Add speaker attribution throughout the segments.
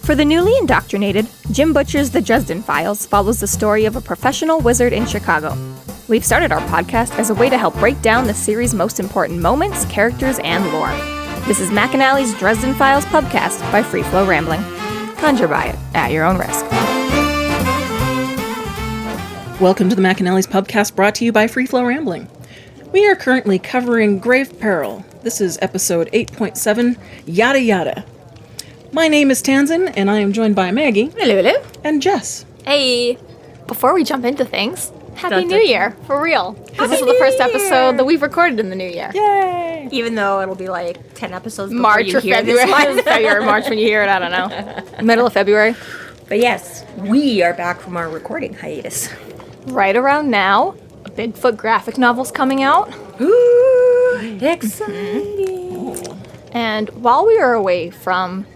Speaker 1: For the newly indoctrinated, Jim Butcher's The Dresden Files follows the story of a professional wizard in Chicago. We've started our podcast as a way to help break down the series' most important moments, characters, and lore. This is McAnally's Dresden Files Pubcast by Free Flow Rambling. Conjure by it at your own risk.
Speaker 2: Welcome to the McAnally's Pubcast, brought to you by Free Flow Rambling. We are currently covering Grave Peril. This is episode 8.7, Yadda Yadda. My name is Tansenn, and I am joined by Maggie.
Speaker 3: Hello.
Speaker 2: And Jess.
Speaker 3: Hey. Before we jump into things, Happy New Year, for real. This is the first episode that we've recorded in the new year.
Speaker 2: Yay!
Speaker 1: Even though it'll be like 10 episodes before
Speaker 3: March
Speaker 1: you
Speaker 3: or
Speaker 1: hear
Speaker 3: February.
Speaker 1: this one.
Speaker 3: February, March when you hear it, I don't know. Middle of February.
Speaker 1: But yes, we are back from our recording hiatus.
Speaker 3: Right around now, a Bigfoot graphic novel's coming out.
Speaker 1: Ooh, exciting.
Speaker 3: And while we were away from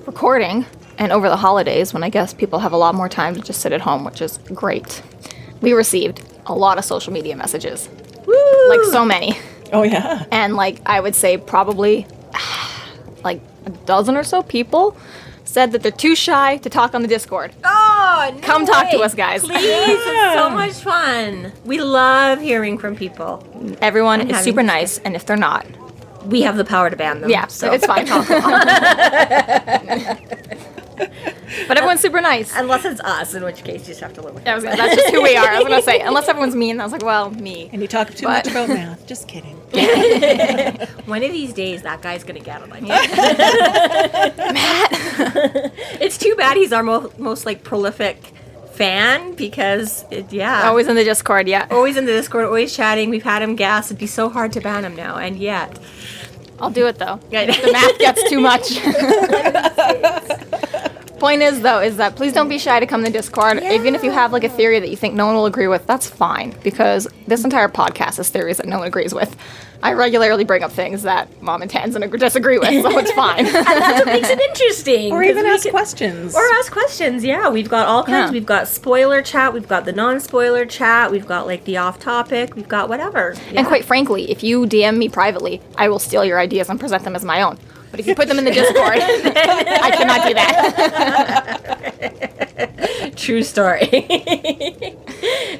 Speaker 3: recording, and over the holidays, when I guess people have a lot more time to just sit at home, which is great, we received a lot of social media messages.
Speaker 1: Woo!
Speaker 3: Like so many.
Speaker 2: Oh, yeah.
Speaker 3: And like I would say probably like a dozen or so people said that they're too shy to talk on the Discord.
Speaker 1: Oh, no
Speaker 3: Come talk to us, guys.
Speaker 1: Please, it's so much fun. We love hearing from people.
Speaker 3: Everyone
Speaker 1: And
Speaker 3: is
Speaker 1: having
Speaker 3: super
Speaker 1: to
Speaker 3: nice, and if they're not,
Speaker 1: We have the power to ban them.
Speaker 3: yeah, so it's fine. But everyone's super nice.
Speaker 1: Unless it's us, in which case you just have to live with it.
Speaker 3: That's just who we are. I was gonna say, unless everyone's mean, I was like, well, me.
Speaker 2: And you talk too
Speaker 3: But-
Speaker 2: much about math. Just kidding.
Speaker 1: One of these days, that guy's gonna get him.
Speaker 3: Matt.
Speaker 1: It's too bad he's our most like prolific fan because
Speaker 3: Always in the Discord, yeah.
Speaker 1: always in the Discord, always chatting. We've had him gas. It'd be so hard to ban him now, and yet
Speaker 3: I'll do it though.
Speaker 1: Yeah.
Speaker 3: The math gets too much. Point is, though, is that please don't be shy to come to Discord.
Speaker 1: Yeah.
Speaker 3: Even if you have like a theory that you think no one will agree with, that's fine, because this entire podcast is theories that no one agrees with. I regularly bring up things that Mom and Tansenn disagree with, so it's fine.
Speaker 1: and that's what makes it interesting.
Speaker 2: Or
Speaker 1: 'cause
Speaker 2: even
Speaker 1: we
Speaker 2: ask
Speaker 1: can-
Speaker 2: questions.
Speaker 1: Or ask questions, yeah. We've got all kinds.
Speaker 3: Yeah.
Speaker 1: We've got spoiler chat. We've got the non-spoiler chat. We've got, like, the off-topic. We've got whatever. Yeah.
Speaker 3: And quite frankly, if you DM me privately, I will steal your ideas and present them as my own. But if you put them in the Discord, I cannot do that.
Speaker 1: True story.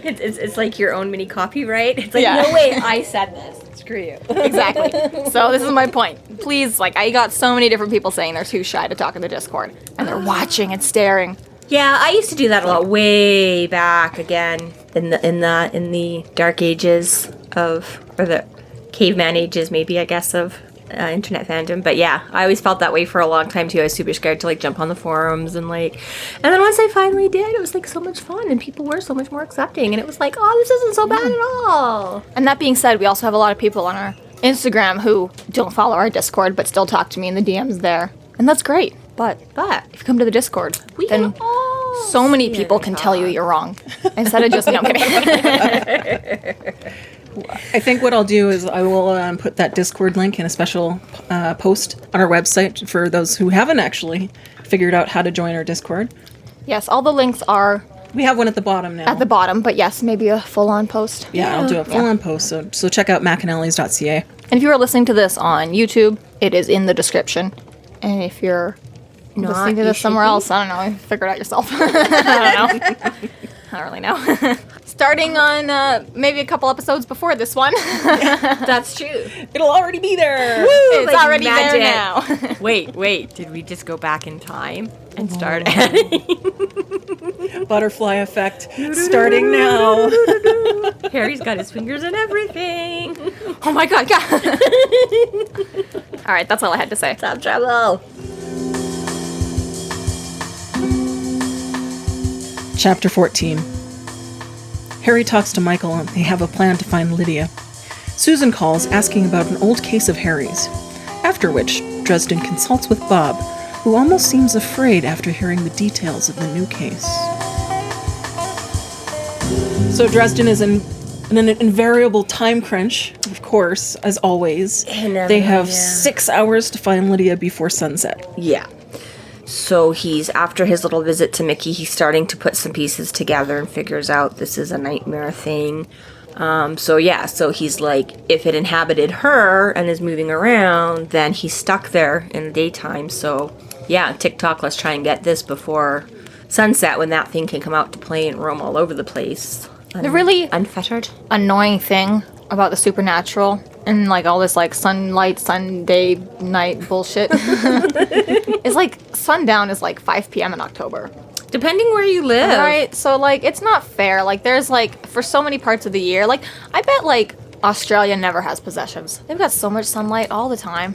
Speaker 1: it's like your own mini copyright. It's like,
Speaker 3: Yeah.
Speaker 1: no way, I said this. Screw you.
Speaker 3: Exactly. So this is my point. Please, like, I got so many different people saying they're too shy to talk in the Discord. And they're watching and staring.
Speaker 1: Yeah, I used to do that a lot way back again in the dark ages or the caveman ages, maybe, I guess, of internet fandom. But yeah, I always felt that way for a long time too. I was super scared to like jump on the forums and then once I finally did, it was like so much fun and people were so much more accepting and it was like, oh, this isn't so bad at all.
Speaker 3: And that being said, we also have a lot of people on our Instagram who don't follow our Discord but still talk to me in the DMs there. And that's great. But if you come to the Discord, then so many people can tell you you're wrong. Instead of just, no, I'm kidding.
Speaker 2: I think what I'll do is I will put that Discord link in a special post on our website for those who haven't actually figured out how to join our Discord.
Speaker 3: Yes, all the links are
Speaker 2: We have one at the bottom now.
Speaker 3: at the bottom, but yes, maybe a full-on post.
Speaker 2: Yeah, I'll do a full-on post. So check out McAnally's.ca.
Speaker 3: And if you are listening to this on YouTube, it is in the description. And if you're listening to
Speaker 1: you
Speaker 3: this somewhere
Speaker 1: should be.
Speaker 3: else, I don't know, figure it out yourself. I don't know. I don't really know. Starting on maybe a couple episodes before this one.
Speaker 1: That's true.
Speaker 2: It'll already be there.
Speaker 3: It's
Speaker 1: like
Speaker 3: already
Speaker 1: magic.
Speaker 3: there now.
Speaker 1: Wait, did we just go back in time and start
Speaker 2: Butterfly effect starting now.
Speaker 1: Harry's got his fingers in everything.
Speaker 3: Oh my god. All right, that's all I had to say.
Speaker 1: Stop trouble.
Speaker 2: Chapter 14. Harry talks to Michael and they have a plan to find Lydia. Susan calls asking about an old case of Harry's, after which Dresden consults with Bob, who almost seems afraid after hearing the details of the new case. So Dresden is in an invariable time crunch, of course, as always. They have 6 hours to find Lydia before sunset.
Speaker 1: Yeah. So he's, after his little visit to Mickey, he's starting to put some pieces together and figures out this is a nightmare thing. So he's like, if it inhabited her and is moving around, then he's stuck there in the daytime. So yeah, TikTok, let's try and get this before sunset when that thing can come out to play and roam all over the place.
Speaker 3: The really
Speaker 1: unfettered.
Speaker 3: Annoying thing about the supernatural and like all this like sunlight, Sunday night bullshit is like sundown is like 5 p.m. in October.
Speaker 1: Depending where you live.
Speaker 3: Right? So like it's not fair. Like there's like for so many parts of the year, like I bet like Australia never has possessions. They've got so much sunlight all the time.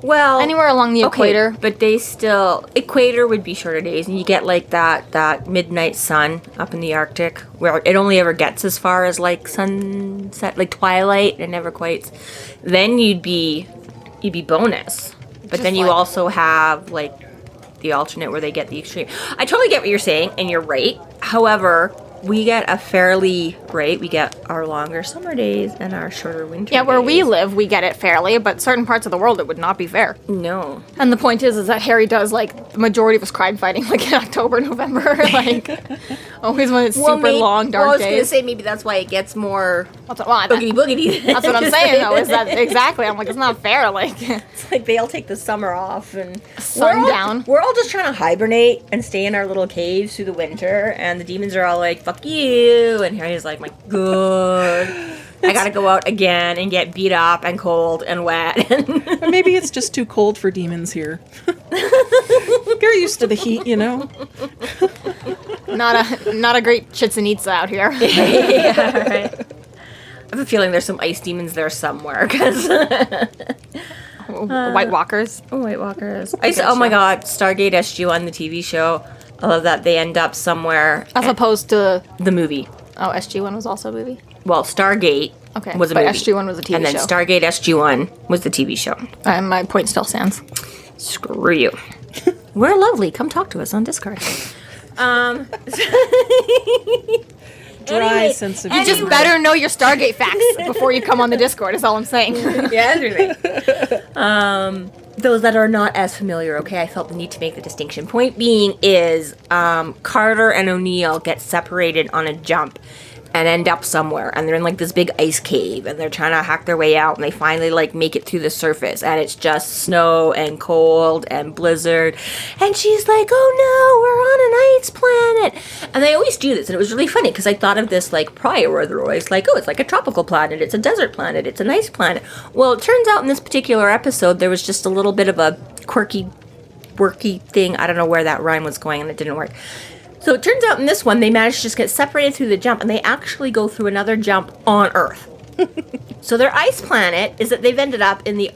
Speaker 1: Well,
Speaker 3: Anywhere along the equator.
Speaker 1: But they still equator would be shorter days, and you get like that midnight sun up in the Arctic, where it only ever gets as far as like sunset, like twilight, and never quite. Then you'd be bonus. But
Speaker 3: Just
Speaker 1: then you
Speaker 3: like-
Speaker 1: also have like the alternate where they get the extreme. I totally get what you're saying, and you're right. However, we get we get our longer summer days and our shorter winter
Speaker 3: Yeah, where we
Speaker 1: days.
Speaker 3: live, we get it fairly, but certain parts of the world, it would not be fair.
Speaker 1: No.
Speaker 3: And the point is that Harry does, like, the majority of his crime fighting, like, in October, November, like, always when it's super long, dark
Speaker 1: I was going to
Speaker 3: days.
Speaker 1: say maybe that's why it gets more
Speaker 3: Well,
Speaker 1: boogity boogity.
Speaker 3: that's what I'm saying, though, is that, exactly, I'm like, it's not fair, like,
Speaker 1: It's like they all take the summer off and
Speaker 3: Sundown.
Speaker 1: We're all just trying to hibernate and stay in our little caves through the winter, and the demons are all like, "Fuck you!" And Harry's like, "My God, I gotta go out again and get beat up and cold and wet."
Speaker 2: Or maybe it's just too cold for demons here. They're used to the heat, you know.
Speaker 3: not a great Chichen Itza out here.
Speaker 1: Yeah, right. I have a feeling there's some ice demons there somewhere because
Speaker 3: White Walkers.
Speaker 1: White Walkers. Oh my God, Stargate SG-1, the TV show. I love that they end up somewhere.
Speaker 3: As opposed to,
Speaker 1: The movie.
Speaker 3: oh, SG-1 was also a movie?
Speaker 1: Well, Stargate
Speaker 3: Okay,
Speaker 1: was a
Speaker 3: but
Speaker 1: movie.
Speaker 3: SG-1 was a TV
Speaker 1: and then
Speaker 3: show.
Speaker 1: Stargate SG-1 was the TV show.
Speaker 3: My point still stands.
Speaker 1: Screw you. We're lovely. Come talk to us on Discord.
Speaker 2: Dry
Speaker 1: Anyway,
Speaker 2: sense of
Speaker 3: You just
Speaker 2: humor.
Speaker 3: better know your Stargate facts before you come on the Discord, is all I'm saying.
Speaker 1: Yeah, that's right. Those that are not as familiar, okay, I felt the need to make the distinction. Point being is Carter and O'Neill get separated on a jump and end up somewhere, and they're in like this big ice cave, and they're trying to hack their way out, and they finally like make it through the surface, and it's just snow and cold and blizzard, and she's like, "Oh no, we're on an ice planet," and they always do this, and it was really funny because I thought of this like prior, where they're always like, "Oh, it's like a tropical planet, it's a desert planet, it's an ice planet." Well, it turns out in this particular episode there was just a little bit of a quirky thing. I don't know where that rhyme was going, and it didn't work. So it turns out in this one, they managed to just get separated through the jump, and they actually go through another jump on Earth. So their ice planet is that they've ended up in the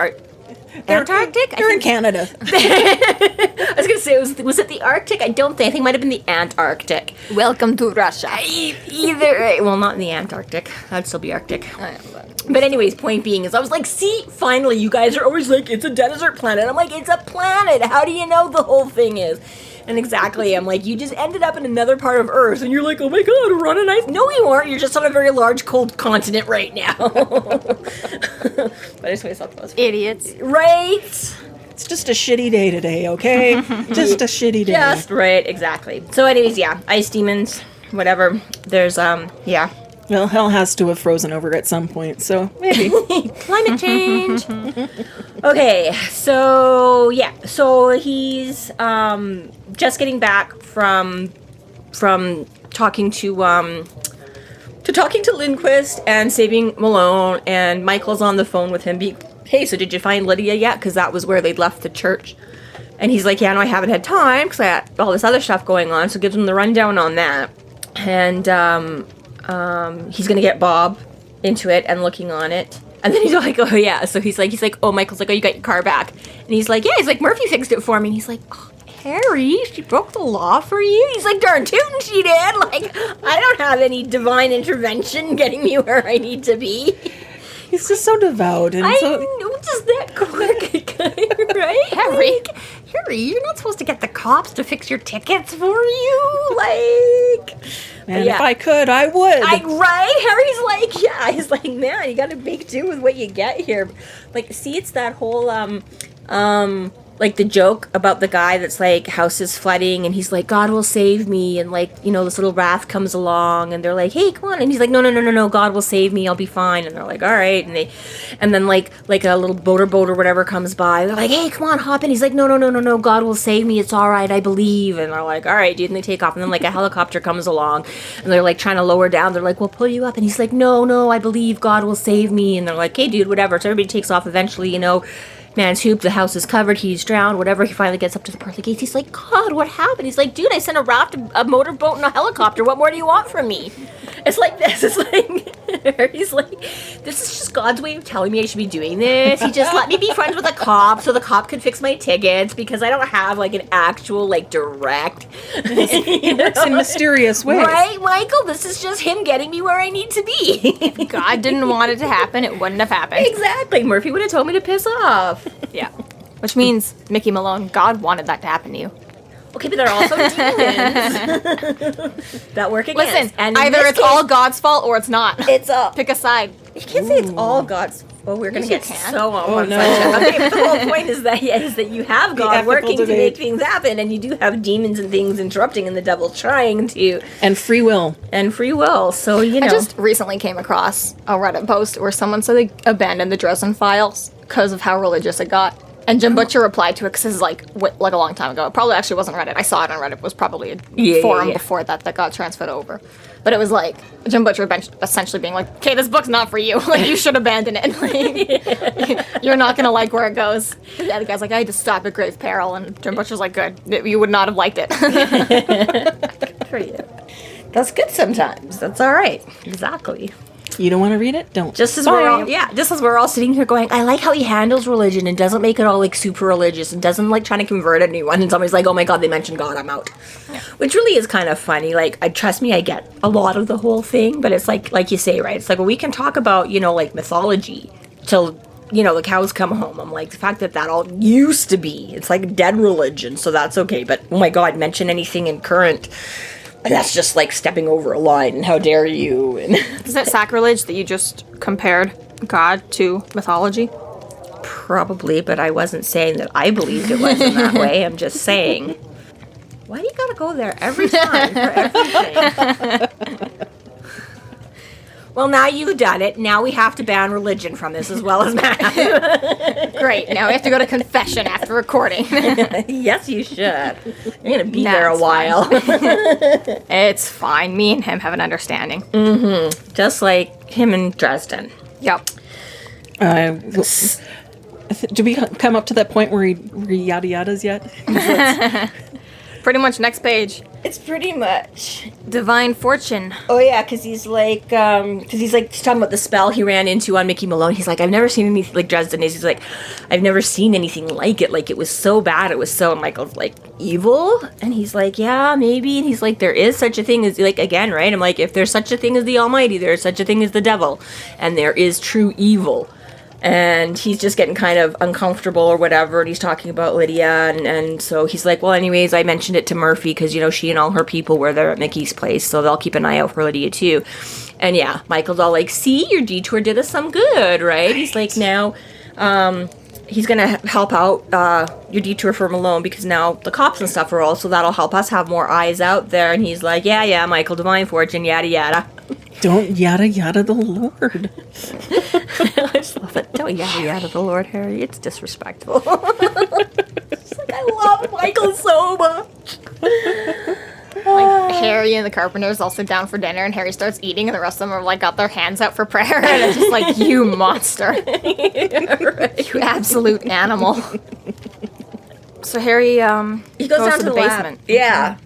Speaker 1: Antarctic?
Speaker 2: They're in Canada.
Speaker 1: I was going to say, was it the Arctic? I think it might have been the Antarctic.
Speaker 3: Welcome to Russia.
Speaker 1: Either, well, not in the Antarctic. That'd still be Arctic. But anyways, point being is I was like, see, finally, you guys are always like, it's a desert planet. I'm like, it's a planet. How do you know the whole thing is? And exactly, I'm like, you just ended up in another part of Earth, and you're like, oh my God, we're on an ice. No, you aren't. You're just on a very large, cold continent right now. But I just thought that was funny.
Speaker 3: Idiots.
Speaker 1: Right?
Speaker 2: It's just a shitty day today, okay? Just a shitty day.
Speaker 1: Just right, exactly. So anyways, yeah, ice demons, whatever. There's, yeah.
Speaker 2: Well, hell has to have frozen over at some point, so maybe.
Speaker 1: Climate change. Okay, so yeah, so he's just getting back from talking to Lindquist and saving Malone, and Michael's on the phone with him. Hey, so did you find Lydia yet? Because that was where they'd left the church. And he's like, yeah, no, I haven't had time because I had all this other stuff going on. So gives him the rundown on that, and he's gonna get Bob into it and looking on it. And then he's like, oh yeah. So he's like, oh, Michael's like, oh, you got your car back. And he's like, yeah. He's like, Murphy fixed it for me. And he's like, oh, Harry, she broke the law for you. He's like, darn tootin' she did. Like, I don't have any divine intervention getting me where I need to be.
Speaker 2: He's just so devout. And
Speaker 1: I
Speaker 2: so,
Speaker 1: know, just that quick, right? Harry, you're not supposed to get the cops to fix your tickets for you. Like,
Speaker 2: man,
Speaker 1: yeah.
Speaker 2: if I could, I would.
Speaker 1: Right? Harry's like, yeah. He's like, man, you gotta make do with what you get here. Like, see, it's that whole, like the joke about the guy that's like house is flooding and he's like, God will save me, and like, you know, this little wrath comes along and they're like, hey, come on, and he's like, no, God will save me, I'll be fine, and they're like, all right, and then like a little boat or whatever comes by, they're like, hey, come on, hop in, he's like, no, God will save me, it's all right, I believe, and they're like, all right, dude, and they take off, and then like a helicopter comes along and they're like trying to lower down, they're like, we'll pull you up, and he's like, no, I believe God will save me, and they're like, hey, dude, whatever, so everybody takes off. Eventually, you know, man's hooped, the house is covered, he's drowned, whatever. He finally gets up to the pearly gates. He's like, God, what happened? He's like, dude, I sent a raft, a motorboat, and a helicopter. What more do you want from me? It's like this. It's like, he's like, this is just God's way of telling me I should be doing this. He just let me be friends with a cop so the cop could fix my tickets because I don't have like an actual like direct.
Speaker 2: He works in mysterious ways.
Speaker 1: Right, Michael? This is just him getting me where I need to be.
Speaker 3: If God didn't want it to happen, it wouldn't have happened.
Speaker 1: Exactly. Murphy would have told me to piss off.
Speaker 3: Yeah. Which means, Mickey Malone, God wanted that to happen to you.
Speaker 1: Okay, but they're also demons that work against.
Speaker 3: Listen,
Speaker 1: and in
Speaker 3: either
Speaker 1: this
Speaker 3: it's all God's fault or it's not.
Speaker 1: It's
Speaker 3: Pick a side.
Speaker 1: You can't say it's all God's. Well, we're going to
Speaker 3: Yes,
Speaker 1: get
Speaker 3: you can.
Speaker 1: so on
Speaker 2: Oh,
Speaker 1: one
Speaker 2: no.
Speaker 1: side. Okay, but the whole point is that you have God
Speaker 2: ethical
Speaker 1: working to
Speaker 2: debate.
Speaker 1: make things happen, and you do have demons and things interrupting, and the devil trying to,
Speaker 2: And free will.
Speaker 1: and free will. So you know,
Speaker 3: I just recently came across a Reddit post where someone said they abandoned the Dresden files because of how religious it got. And Jim Butcher replied to it because this is like a long time ago. It probably actually wasn't Reddit. I saw it on Reddit. It was probably a forum before that got transferred over. But it was like Jim Butcher essentially being like, okay, this book's not for you. Like, you should abandon it. Like, you're not going to like where it goes. And the other guy's like, I had to stop at grave peril. And Jim Butcher's like, good. You would not have liked it.
Speaker 1: good for you. That's good sometimes. That's all right. Exactly.
Speaker 2: You don't want to read it? Don't.
Speaker 1: Just as
Speaker 2: Sorry.
Speaker 1: we're all sitting here going, I like how he handles religion and doesn't make it all like super religious and doesn't like trying to convert anyone. And somebody's like, oh my God, they mentioned God, I'm out. Yeah. Which really is kind of funny. Like, trust me, I get a lot of the whole thing, but it's like you say, right? It's like, well, we can talk about, you know, like mythology till, you know, the cows come home. I'm like, the fact that all used to be, it's like dead religion, so that's okay. But oh my God, mention anything in current. That's just like stepping over a line, and how dare you? And
Speaker 3: Is it sacrilege that you just compared God to mythology?
Speaker 1: probably, but I wasn't saying that I believed it was in that way. I'm just saying. Why do you gotta go there every time for everything? Well, now you've done it. Now we have to ban religion from this as well as math.
Speaker 3: Great. Now we have to go to confession after recording.
Speaker 1: Yes, you should. You're gonna be
Speaker 3: Nah,
Speaker 1: there a
Speaker 3: it's
Speaker 1: while.
Speaker 3: It's fine. Me and him have an understanding.
Speaker 1: Just like him in Dresden.
Speaker 3: Yep.
Speaker 2: Did we come up to that point where he yada yadas yet?
Speaker 3: Pretty much next page.
Speaker 1: It's pretty much.
Speaker 3: Divine fortune.
Speaker 1: Oh yeah, because he's talking about the spell he ran into on Mickey Malone. He's like, I've never seen anything like Dresden is. He's like, I've never seen anything like it. Like, it was so bad. It was so. And Michael's like, evil? And he's like, yeah, maybe. And he's like, there is such a thing as, like, again, right? I'm like, if there's such a thing as the Almighty, there's such a thing as the devil, and there is true evil. And he's just getting kind of uncomfortable or whatever, and he's talking about Lydia, and so he's like, well, anyways, I mentioned it to Murphy, because, you know, she and all her people were there at Mickey's place, so they'll keep an eye out for Lydia, too. And yeah, Michael's all like, see, your detour did us some good, right? He's like, now, he's gonna help out your detour for Malone, because now the cops and stuff are all, so that'll help us have more eyes out there. And he's like, yeah, Michael, divine fortune, yada yada.
Speaker 2: Don't yada yada the Lord.
Speaker 1: I just love it. Don't yada yada the Lord, Harry. It's disrespectful. It's like, I love Michael so much.
Speaker 3: Like, Harry and the Carpenters all sit down for dinner, and Harry starts eating, and the rest of them are like got their hands out for prayer, and it's just like, you monster.
Speaker 1: Yeah, right.
Speaker 3: You absolute animal. So Harry
Speaker 1: He goes down to the
Speaker 3: basement.
Speaker 1: lab. Yeah.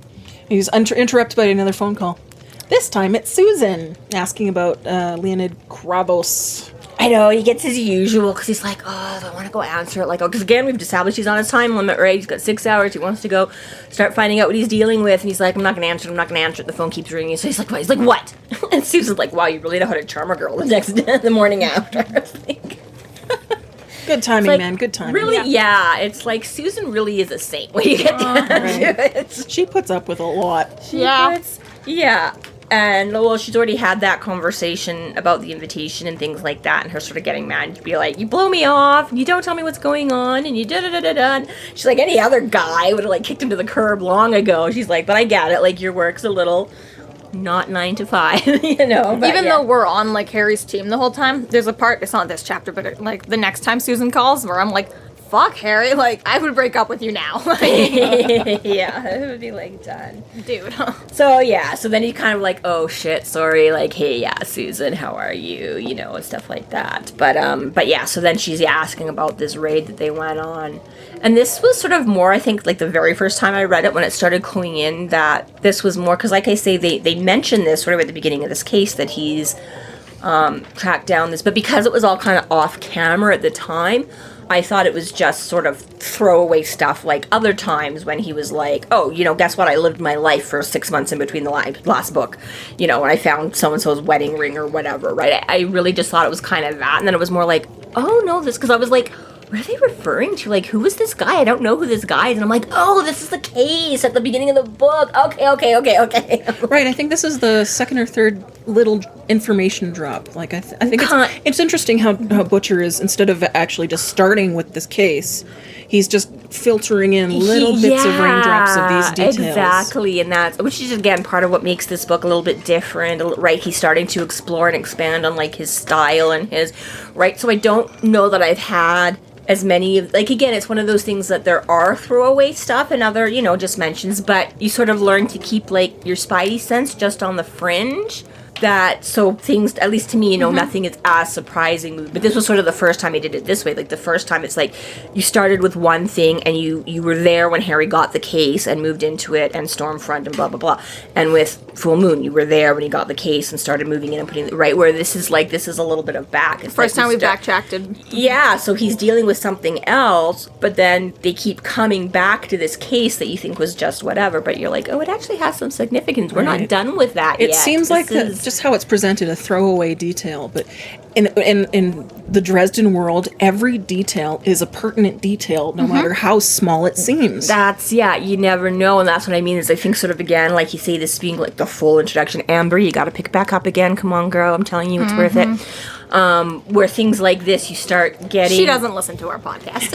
Speaker 2: He's interrupted by another phone call. This time it's Susan asking about Leonid Krabos.
Speaker 1: I know, he gets his usual, because he's like, oh, I want to go answer it. Like, oh, because again, we've established he's on his time limit, right? He's got 6 hours. He wants to go start finding out what he's dealing with. And he's like, I'm not going to answer it. The phone keeps ringing. So he's like, what? He's like, what? And Susan's like, wow, you really know how to charm a girl the morning after. I was like,
Speaker 2: Good timing,
Speaker 1: like,
Speaker 2: man. Good timing.
Speaker 1: really, yeah. It's like Susan really is a saint when you get down to it.
Speaker 2: She puts up with a lot.
Speaker 3: Yeah.
Speaker 1: Yeah. And, well, she's already had that conversation about the invitation and things like that, and her sort of getting mad to be like, you blow me off, you don't tell me what's going on, and you da-da-da-da-da. She's like, any other guy would have, like, kicked him to the curb long ago. She's like, but I get it, like, your work's a little not 9 to 5, you know? But
Speaker 3: even though we're on, like, Harry's team the whole time, there's a part, it's not this chapter, but, like, the next time Susan calls, where I'm like, fuck, Harry, like, I would break up with you now.
Speaker 1: Yeah, it would be, like, done.
Speaker 3: Dude.
Speaker 1: So, yeah, so then he kind of like, oh, shit, sorry, like, hey, yeah, Susan, how are you, you know, and stuff like that. But yeah, so then she's asking about this raid that they went on. And this was sort of more, I think, like, the very first time I read it, when it started cluing in that this was more, because, like I say, they mentioned this sort of at the beginning of this case, that he's tracked down this, but because it was all kind of off camera at the time, I thought it was just sort of throwaway stuff, like other times when he was like, oh, you know, guess what? I lived my life for 6 months in between the last book, you know, when I found so-and-so's wedding ring or whatever, right? I really just thought it was kind of that, and then it was more like, oh, no, this, because I was like, what are they referring to? Like, who is this guy? I don't know who this guy is. And I'm like, oh, this is the case at the beginning of the book. Okay.
Speaker 2: Right, I think this is the second or third little information drop. Like, I think it's interesting how Butcher is, instead of actually just starting with this case, he's just filtering in little bits of raindrops of these details.
Speaker 1: Exactly, and that's, which is, again, part of what makes this book a little bit different, right? He's starting to explore and expand on, like, his style and his, right? So I don't know that I've had as many of, like, again, it's one of those things that there are throwaway stuff and other, you know, just mentions, but you sort of learn to keep, like, your spidey sense just on the fringe. That, so things, at least to me, you know, nothing is as surprising. But this was sort of the first time he did it this way. Like, the first time it's like, you started with one thing, and you were there when Harry got the case and moved into it, and Stormfront and blah, blah, blah. And with Full Moon, you were there when he got the case and started moving in and putting it, right, where this is like, this is a little bit of back. It's
Speaker 3: first
Speaker 1: like
Speaker 3: time we backtracked.
Speaker 1: Yeah, so he's dealing with something else, but then they keep coming back to this case that you think was just whatever, but you're like, oh, it actually has some significance. We're not done with that yet.
Speaker 2: It seems like just how it's presented, a throwaway detail, but in the Dresden world, every detail is a pertinent detail, no matter how small it seems.
Speaker 1: That's, yeah, you never know, and that's what I mean, is I think sort of, again, like you say, this being like the full introduction. Amber, you gotta pick back up again, come on, girl, I'm telling you, it's worth it. Where things like this, you start getting...
Speaker 3: She doesn't listen to our podcast.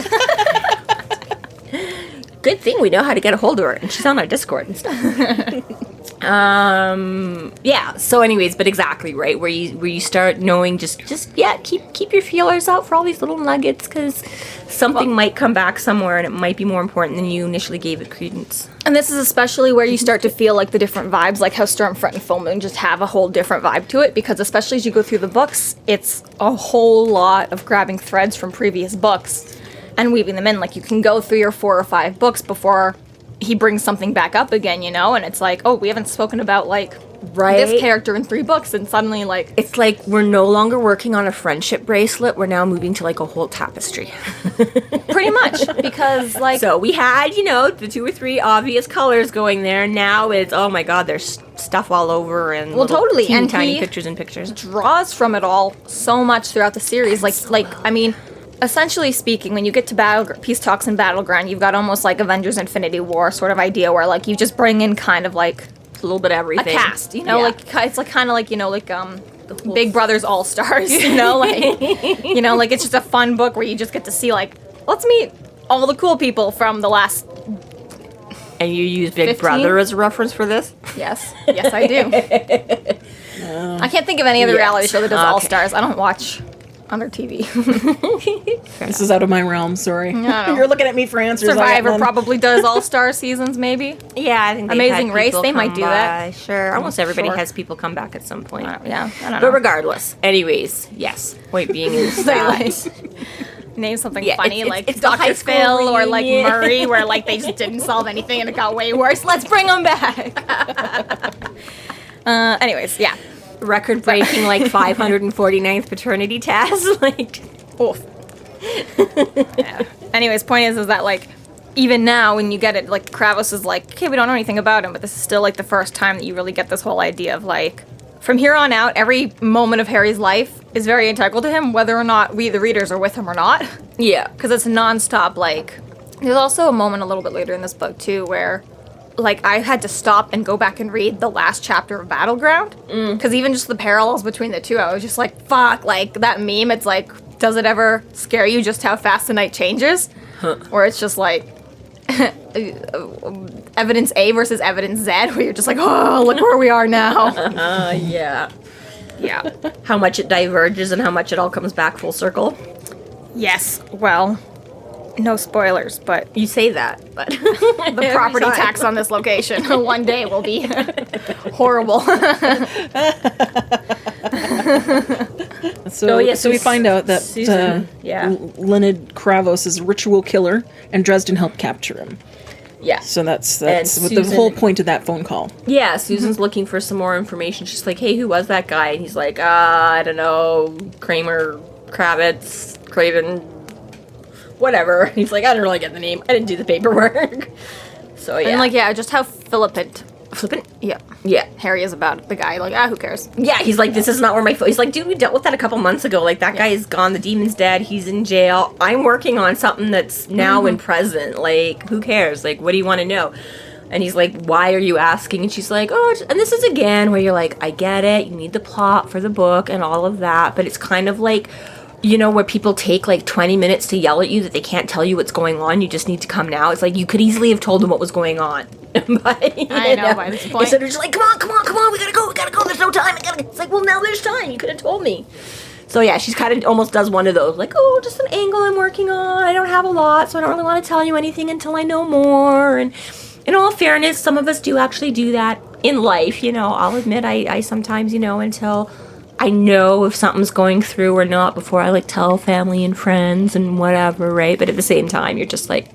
Speaker 1: Good thing we know how to get a hold of her, and she's on our Discord and stuff. Yeah, so anyways, but exactly, right, where you start knowing, just keep your feelers out for all these little nuggets, because something might come back somewhere, and it might be more important than you initially gave it credence.
Speaker 3: And this is especially where you start to feel like the different vibes, like how Stormfront and Full Moon just have a whole different vibe to it, because especially as you go through the books, it's a whole lot of grabbing threads from previous books and weaving them in. Like, you can go through your 4 or 5 books before he brings something back up again, you know, and it's like, oh, we haven't spoken about, like, this character in 3 books, and suddenly, like...
Speaker 1: It's like, we're no longer working on a friendship bracelet, we're now moving to, like, a whole tapestry.
Speaker 3: Pretty much, because, like...
Speaker 1: So we had, you know, the 2 or 3 obvious colors going there, now it's, oh my god, there's stuff all over, and
Speaker 3: totally,
Speaker 1: teeny
Speaker 3: and
Speaker 1: tiny pictures and pictures.
Speaker 3: Draws from it all so much throughout the series, like, I mean... Essentially speaking, when you get to Peace Talks and Battleground, you've got almost like Avengers Infinity War sort of idea where, like, you just bring in kind of like
Speaker 1: a little bit of everything.
Speaker 3: A cast, you know, like, it's like kind of like, you know, like Big Brothers All Stars, you know, like, you know, like, it's just a fun book where you just get to see, like, let's meet all the cool people from the last.
Speaker 1: And you use Big
Speaker 3: 15?
Speaker 1: Brother as a reference for this?
Speaker 3: Yes, I do. I can't think of any other reality show that does All Stars. I don't watch other TV.
Speaker 2: This is out of my realm, sorry.
Speaker 3: No.
Speaker 2: You're looking at me for answers.
Speaker 3: Survivor probably does All-Star seasons, maybe.
Speaker 1: Yeah, I think
Speaker 3: Amazing Race, they might do that.
Speaker 1: Sure. Almost everybody has people come back at some point.
Speaker 3: Yeah, I don't know.
Speaker 1: But regardless, anyways, yes. Point being is that...
Speaker 3: Name something funny,
Speaker 1: it's
Speaker 3: Dr. Phil or, like, Murray, where, like, they just didn't solve anything and it got way worse. Let's bring them back. Anyways, yeah.
Speaker 1: Record-breaking, like, 549th paternity test. Like,
Speaker 3: oof. Yeah. Anyways, point is that, like, even now when you get it, like, Kravos is like, okay, we don't know anything about him, but this is still, like, the first time that you really get this whole idea of, like, from here on out, every moment of Harry's life is very integral to him, whether or not we, the readers, are with him or not.
Speaker 1: Yeah.
Speaker 3: Because it's nonstop, like... There's also a moment a little bit later in this book, too, where like, I had to stop and go back and read the last chapter of Battleground. Because even just the parallels between the two, I was just like, fuck, like, that meme, it's like, does it ever scare you just how fast the night changes? Or it's just like, evidence A versus evidence Z, where you're just like, oh, look where we are now.
Speaker 1: Yeah. How much it diverges and how much it all comes back full circle.
Speaker 3: Yes, well, no spoilers, but
Speaker 1: You say that, but
Speaker 3: the property tax on this location one day will be horrible.
Speaker 2: So we find out that
Speaker 1: Susan,
Speaker 2: Leonid Kravos is a ritual killer, and Dresden helped capture him.
Speaker 1: Yeah.
Speaker 2: So that's
Speaker 1: And
Speaker 2: what the
Speaker 1: Susan-
Speaker 2: whole point of that phone call.
Speaker 1: Yeah, Susan's looking for some more information. She's like, hey, who was that guy? And he's like, I don't know, Kramer, Kravitz, Craven, whatever. He's like, I don't really get the name. I didn't do the paperwork. So, yeah.
Speaker 3: And, like, yeah, just how flippant,
Speaker 1: Yeah.
Speaker 3: Harry is about the guy. Like, who cares?
Speaker 1: Yeah, he's like, this is not where my He's like, dude, we dealt with that a couple months ago. Like, that guy is gone. The demon's dead. He's in jail. I'm working on something that's now and present. Like, who cares? Like, what do you want to know? And he's like, why are you asking? And she's like, and this is again where you're like, I get it. You need the plot for the book and all of that. But it's kind of like, you know, where people take like 20 minutes to yell at you that they can't tell you what's going on. You just need to come now. It's like, you could easily have told them what was going on. But,
Speaker 3: I know, by this point.
Speaker 1: Instead of just like, come on, we gotta go, there's no time. It's like, well, now there's time. You could have told me. So yeah, she's kind of almost does one of those, like, just an angle I'm working on. I don't have a lot, so I don't really want to tell you anything until I know more. And in all fairness, some of us do actually do that in life. You know, I'll admit I sometimes, you know, until I know if something's going through or not before I like tell family and friends and whatever, right? But at the same time, you're just like,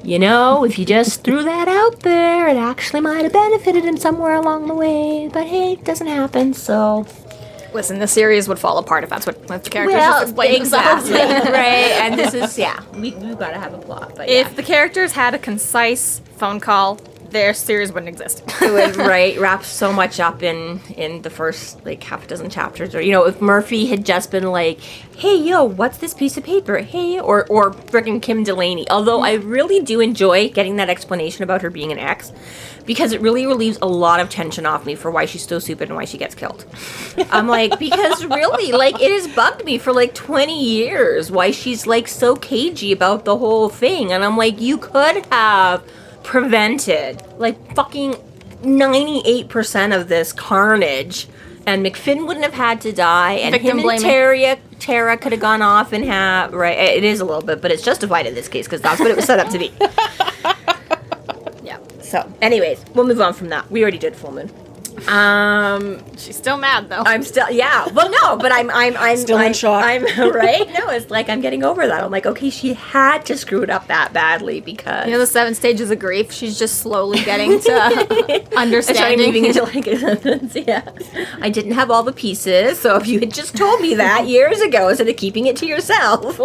Speaker 1: you know, if you just threw that out there, it actually might have benefited him somewhere along the way. But hey, it doesn't happen, so.
Speaker 3: Listen, the series would fall apart if that's what the characters just explain themselves.
Speaker 1: Exactly, right? And this is, we've got to have a plot. But yeah.
Speaker 3: If the characters had a concise phone call, their series wouldn't exist.
Speaker 1: It would, right, wrap so much up in the first, like, half a dozen chapters. Or, you know, if Murphy had just been like, hey, yo, what's this piece of paper? Hey, or frickin' Kim Delaney. Although I really do enjoy getting that explanation about her being an ex, because it really relieves a lot of tension off me for why she's so stupid and why she gets killed. I'm like, because really, like, it has bugged me for, like, 20 years why she's, like, so cagey about the whole thing. And I'm like, you could have prevented like fucking 98% of this carnage, and McFinn wouldn't have had to die, and
Speaker 3: Victim
Speaker 1: him and Tara could have gone off and have, right, it is a little bit, but it's justified in this case because that's what it was set up to be. Yeah. So anyways, we'll move on from that. We already did Full Moon.
Speaker 3: She's still mad though.
Speaker 1: I'm still, well, no, but I'm
Speaker 2: Still in shock.
Speaker 1: I'm right. No, it's like I'm getting over that. I'm like, okay, she had to screw it up that badly because,
Speaker 3: you know, the 7 stages of grief. She's just slowly getting to understanding.
Speaker 1: Moving into like acceptance. Yeah, I didn't have all the pieces, so if you had just told me that years ago instead of keeping it to yourself.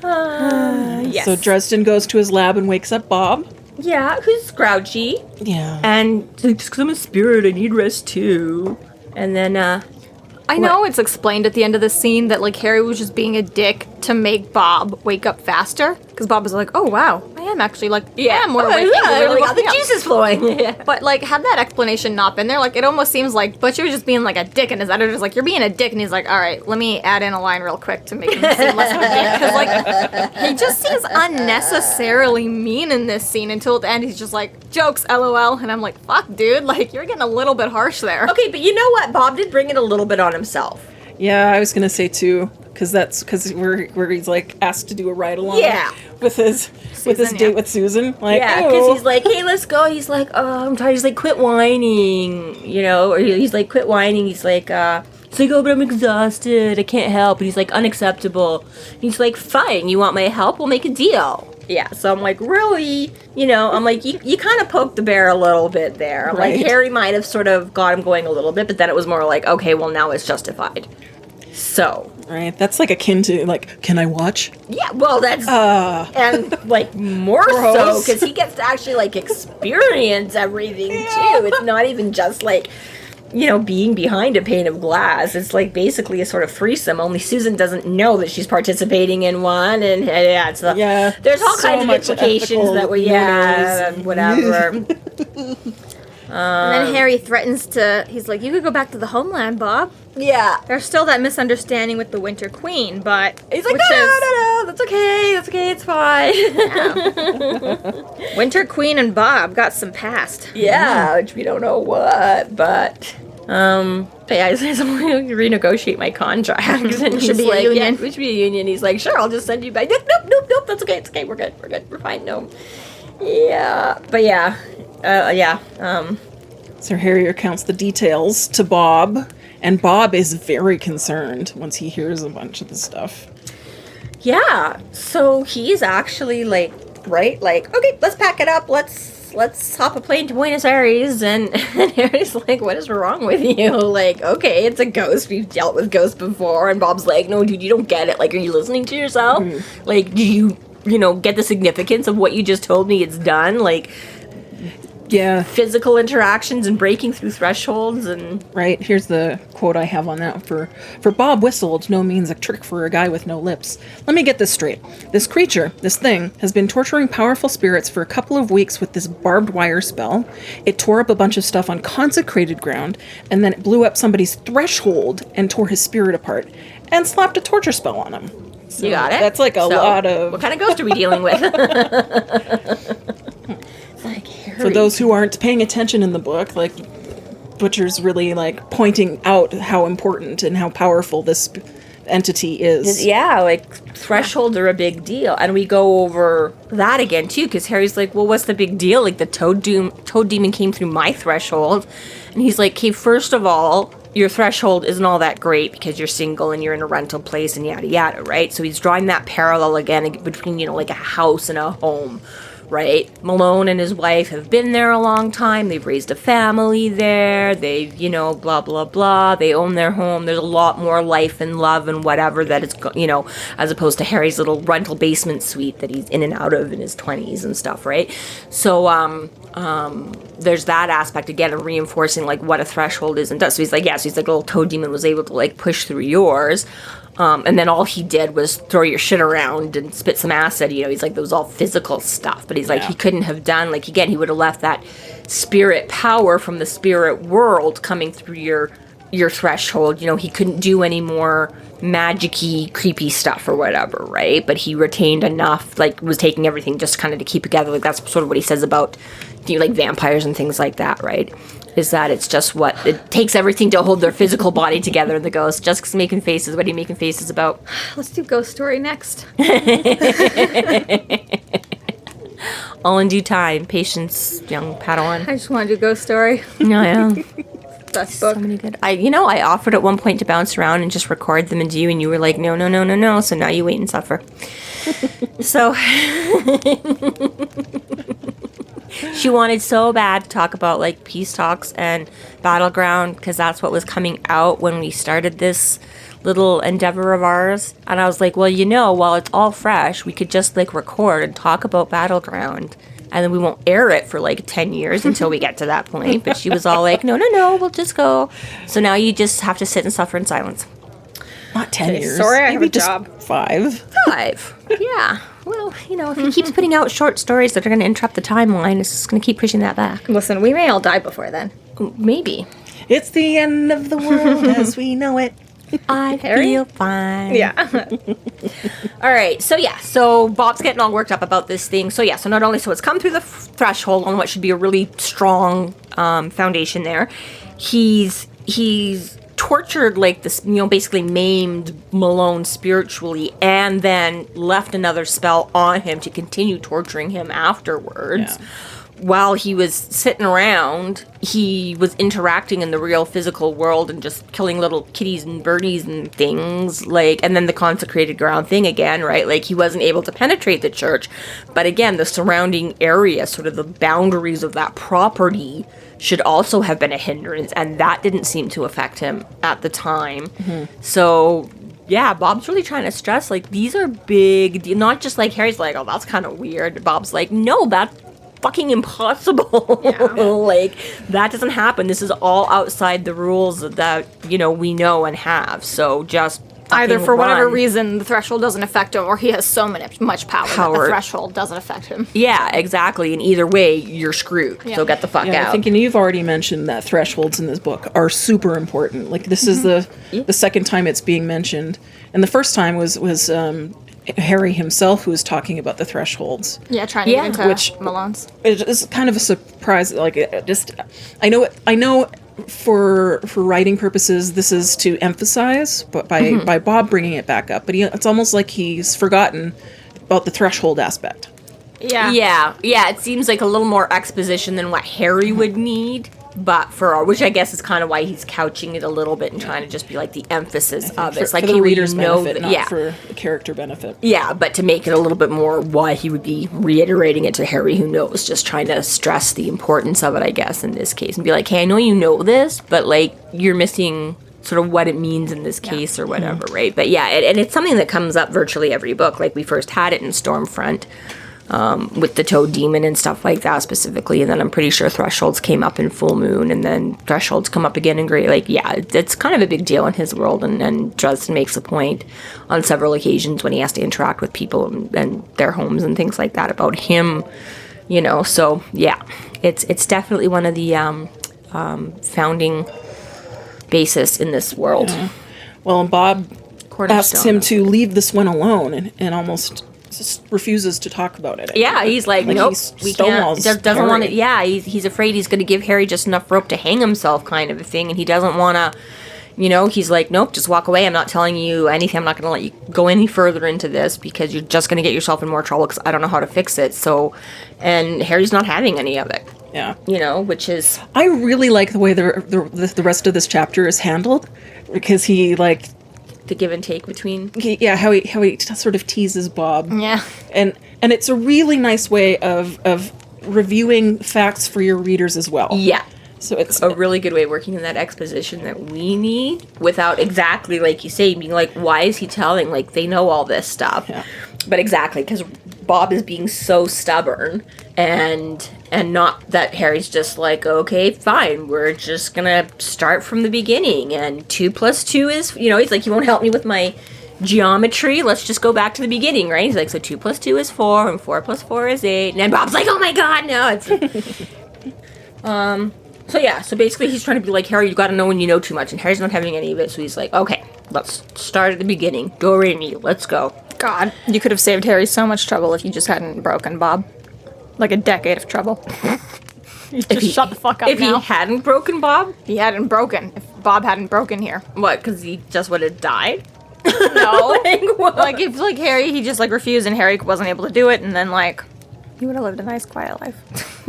Speaker 1: Yes.
Speaker 2: So Dresden goes to his lab and wakes up Bob.
Speaker 1: Yeah, who's grouchy.
Speaker 2: Yeah.
Speaker 1: And like, just because I'm a spirit, I need rest too. And then,
Speaker 3: I know it's explained at the end of the scene that, like, Harry was just being a dick to make Bob wake up faster. Because Bob was like, oh, wow, I am actually, like, I am more awake.
Speaker 1: I really got the
Speaker 3: Yeah.
Speaker 1: juices flowing. Yeah.
Speaker 3: But, like, had that explanation not been there, like, it almost seems like Butcher was just being, like, a dick, and his editor's like, you're being a dick, and he's like, all right, let me add in a line real quick to make him seem less of a dick. Because, like, he just seems unnecessarily mean in this scene until at the end he's just like, jokes, LOL, and I'm like, fuck, dude, like, you're getting a little bit harsh there.
Speaker 1: Okay, but you know what? Bob did bring it a little bit on himself.
Speaker 2: Yeah, I was gonna say too, because where he's like asked to do a ride along.
Speaker 1: Yeah.
Speaker 2: With his date with Susan. Like,
Speaker 1: yeah, because he's like, hey, let's go. He's like, oh, I'm tired. He's like, quit whining, you know, or he's like, quit whining. He's like, oh, but I'm exhausted. I can't help. And he's like, unacceptable. And he's like, fine. You want my help? We'll make a deal. Yeah. So I'm like, really? You know, I'm like, you kind of poked the bear a little bit there.
Speaker 2: Right.
Speaker 1: Like, Harry might have sort of got him going a little bit, but then it was more like, okay, well, now it's justified. So.
Speaker 2: Right. That's like akin to, like, can I watch?
Speaker 1: Yeah, well, that's, and, like, more so, because he gets to actually, like, experience everything, too. It's not even just, like, being behind a pane of glass. It's like basically a sort of threesome, only Susan doesn't know that she's participating in one, and there's all kinds of implications that whatever.
Speaker 3: And then Harry threatens he's like, you could go back to the homeland, Bob.
Speaker 1: Yeah.
Speaker 3: There's still that misunderstanding with the Winter Queen, but...
Speaker 1: He's like, no, that's okay, it's fine.
Speaker 3: Yeah. Winter Queen and Bob got some past.
Speaker 1: Yeah, which we don't know what, but yeah, he says, I'm going to renegotiate my contract. And
Speaker 3: We should be a union.
Speaker 1: Yeah, we should be a union. He's like, sure, I'll just send you back. Nope, that's okay, it's okay, we're good, we're fine, no. Yeah, but yeah.
Speaker 2: Sir Harry recounts the details to Bob, and Bob is very concerned once he hears a bunch of the stuff.
Speaker 1: Yeah, so he's actually like, okay, let's pack it up, let's hop a plane to Buenos Aires, and Harry's like, what is wrong with you? Like, okay, it's a ghost, we've dealt with ghosts before, and Bob's like, no, dude, you don't get it, like, are you listening to yourself? Mm-hmm. Like, do you get the significance of what you just told me it's done? Like,
Speaker 2: yeah,
Speaker 1: physical interactions and breaking through thresholds and...
Speaker 2: Right, here's the quote I have on that. For Bob whistled, no means a trick for a guy with no lips. Let me get this straight. This creature, this thing, has been torturing powerful spirits for a couple of weeks with this barbed wire spell. It tore up a bunch of stuff on consecrated ground, and then it blew up somebody's threshold and tore his spirit apart, and slapped a torture spell on him. So
Speaker 1: you got it?
Speaker 2: That's like a lot of...
Speaker 1: What kind of ghost are we dealing with? Like,
Speaker 2: for those who aren't paying attention in the book, like, Butcher's really, like, pointing out how important and how powerful this entity is.
Speaker 1: Yeah, like, thresholds are a big deal. And we go over that again, too, because Harry's like, well, what's the big deal? Like, the Toad Demon came through my threshold. And he's like, okay, first of all, your threshold isn't all that great because you're single and you're in a rental place and yada yada, right? So he's drawing that parallel again between, like, a house and a home. Right? Malone and his wife have been there a long time. They've raised a family there. They've, blah, blah, blah. They own their home. There's a lot more life and love and whatever that it's, as opposed to Harry's little rental basement suite that he's in and out of in his 20s and stuff, right? So, there's that aspect again of reinforcing, like, what a threshold is and does. So he's like, little Toad Demon was able to, like, push through yours. And then all he did was throw your shit around and spit some acid. He's like, that was all physical stuff. But he's like, he couldn't have done, like, again, he would have left that spirit power from the spirit world coming through your threshold. He couldn't do any more magic-y, creepy stuff or whatever, right? But he retained enough, like, was taking everything just kind of to keep together. Like, that's sort of what he says about, like, vampires and things like that, right? Is that it's just it takes everything to hold their physical body together, the ghost. Jessica's making faces. What are you making faces about?
Speaker 3: Let's do ghost story next.
Speaker 1: All in due time. Patience, young Padawan.
Speaker 3: I just want to do ghost story.
Speaker 1: No, yeah.
Speaker 3: Best book.
Speaker 1: So many good. I offered at one point to bounce around and just record them and do, and you were like, no. So now you wait and suffer. So... She wanted so bad to talk about, like, peace talks and Battleground, because that's what was coming out when we started this little endeavor of ours. And I was like, well, while it's all fresh, we could just, like, record and talk about Battleground, and then we won't air it for, like, 10 years until we get to that point. But she was all like, no, we'll just go. So now you just have to sit and suffer in silence.
Speaker 2: Not 10 years.
Speaker 3: Sorry, I have
Speaker 2: Maybe
Speaker 3: a
Speaker 2: just
Speaker 3: job.
Speaker 2: 5.
Speaker 1: 5. Yeah. Well, if he keeps putting out short stories that are going to interrupt the timeline, it's just going to keep pushing that back.
Speaker 3: Listen, we may all die before then.
Speaker 1: Maybe.
Speaker 2: It's the end of the world as we know it.
Speaker 1: I feel fine.
Speaker 3: Yeah.
Speaker 1: All right. So Bob's getting all worked up about this thing. So not only it's come through the threshold on what should be a really strong foundation there. He's tortured, like, this, basically maimed Malone spiritually, and then left another spell on him to continue torturing him afterwards. Yeah. While he was sitting around, he was interacting in the real physical world and just killing little kitties and birdies and things, like, and then the consecrated ground thing again, right? Like, he wasn't able to penetrate the church, but again, the surrounding area, sort of the boundaries of that property, should also have been a hindrance, and that didn't seem to affect him at the time. Mm-hmm. So, yeah, Bob's really trying to stress, like, these are big, not just like Harry's like, oh, that's kind of weird. Bob's like, no, fucking impossible. Like, that doesn't happen. This is all outside the rules that, we know and have. So just
Speaker 3: either for whatever
Speaker 1: run.
Speaker 3: reason the threshold doesn't affect him, or he has so much power that the threshold doesn't affect him.
Speaker 1: Yeah, exactly. And either way, you're screwed. So get the fuck out.
Speaker 2: I think, and you've already mentioned that thresholds in this book are super important. Like, this is the second time it's being mentioned, and the first time was Harry himself who was talking about the thresholds.
Speaker 3: Yeah, trying to get into Milan's.
Speaker 2: It is kind of a surprise. Like, I know. For writing purposes, this is to emphasize, but by Bob bringing it back up. But it's almost like he's forgotten about the threshold aspect.
Speaker 1: Yeah. It seems like a little more exposition than what Harry would need, but which I guess is kind of why he's couching it a little bit and trying to just be like the emphasis of it. It's like
Speaker 2: for the
Speaker 1: he
Speaker 2: reader's
Speaker 1: would know
Speaker 2: benefit, not for the character benefit.
Speaker 1: Yeah, but to make it a little bit more why he would be reiterating it to Harry, who knows, just trying to stress the importance of it, I guess, in this case, and be like, hey, I know you know this, but like you're missing sort of what it means in this case or whatever, right? But yeah, and it's something that comes up virtually every book. Like, we first had it in Stormfront. With the Toad Demon and stuff like that specifically, and then I'm pretty sure Thresholds came up in Full Moon, and then Thresholds come up again in Grey. Like, yeah, it's kind of a big deal in his world, and Dresden makes a point on several occasions when he has to interact with people and their homes and things like that about him, so yeah, it's definitely one of the founding basis in this world.
Speaker 2: Yeah. Well, and Bob asks him to leave this one alone, and almost just refuses to talk about it.
Speaker 1: Yeah, he's like nope, we can't. Doesn't want to. Yeah, he's afraid he's going to give Harry just enough rope to hang himself, kind of a thing, and he doesn't want to. He's like, nope, just walk away. I'm not telling you anything. I'm not going to let you go any further into this because you're just going to get yourself in more trouble because I don't know how to fix it. So, and Harry's not having any of it.
Speaker 2: Yeah,
Speaker 1: which is.
Speaker 2: I really like the way the rest of this chapter is handled, because he like.
Speaker 1: The give and take between
Speaker 2: how he sort of teases Bob, and it's a really nice way of reviewing facts for your readers as well. So it's
Speaker 1: a really good way of working in that exposition that we need without exactly like you say being like, why is he telling, like they know all this stuff, but exactly because Bob is being so stubborn and not that Harry's just like, okay, fine, we're just gonna start from the beginning, and 2 + 2 is, he's like, you won't help me with my geometry, let's just go back to the beginning, right? He's like, so 2 + 2 is 4, and 4 + 4 is 8, and then Bob's like, oh my god, no, it's so basically he's trying to be like, Harry, you gotta know when you know too much, and Harry's not having any of it, so he's like, okay, let's start at the beginning, do re mi, let's go.
Speaker 3: God, you could have saved Harry so much trouble if you just hadn't broken Bob. Like a decade of trouble. Shut the fuck up.
Speaker 1: If he hadn't broken Bob?
Speaker 3: He hadn't broken. If Bob hadn't broken here.
Speaker 1: What, because he just would have died?
Speaker 3: No. Like, if, like, Harry, he just, like, refused and Harry wasn't able to do it, and then, like, he would have lived a nice, quiet life.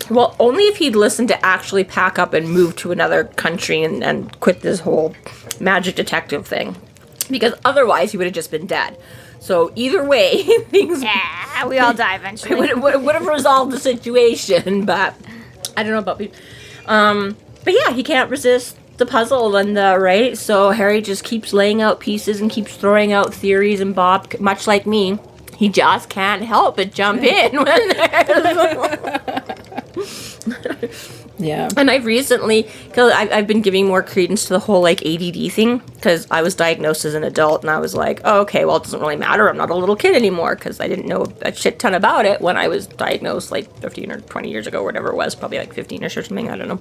Speaker 1: Well, only if he'd listened to actually pack up and move to another country and quit this whole magic detective thing. Because otherwise, he would have just been dead. So either way, things...
Speaker 3: Yeah, we all die eventually.
Speaker 1: would have resolved the situation, but I don't know about people. But yeah, he can't resist the puzzle and the, right? So Harry just keeps laying out pieces and keeps throwing out theories, and Bob, much like me, he just can't help but jump in when there's...
Speaker 2: Yeah.
Speaker 1: And I've recently, because I've been giving more credence to the whole, like, ADD thing, because I was diagnosed as an adult, and I was like, oh, okay, well, it doesn't really matter, I'm not a little kid anymore, because I didn't know a shit ton about it when I was diagnosed, like, 15 or 20 years ago, or whatever it was, probably, like, 15-ish or something, I don't know.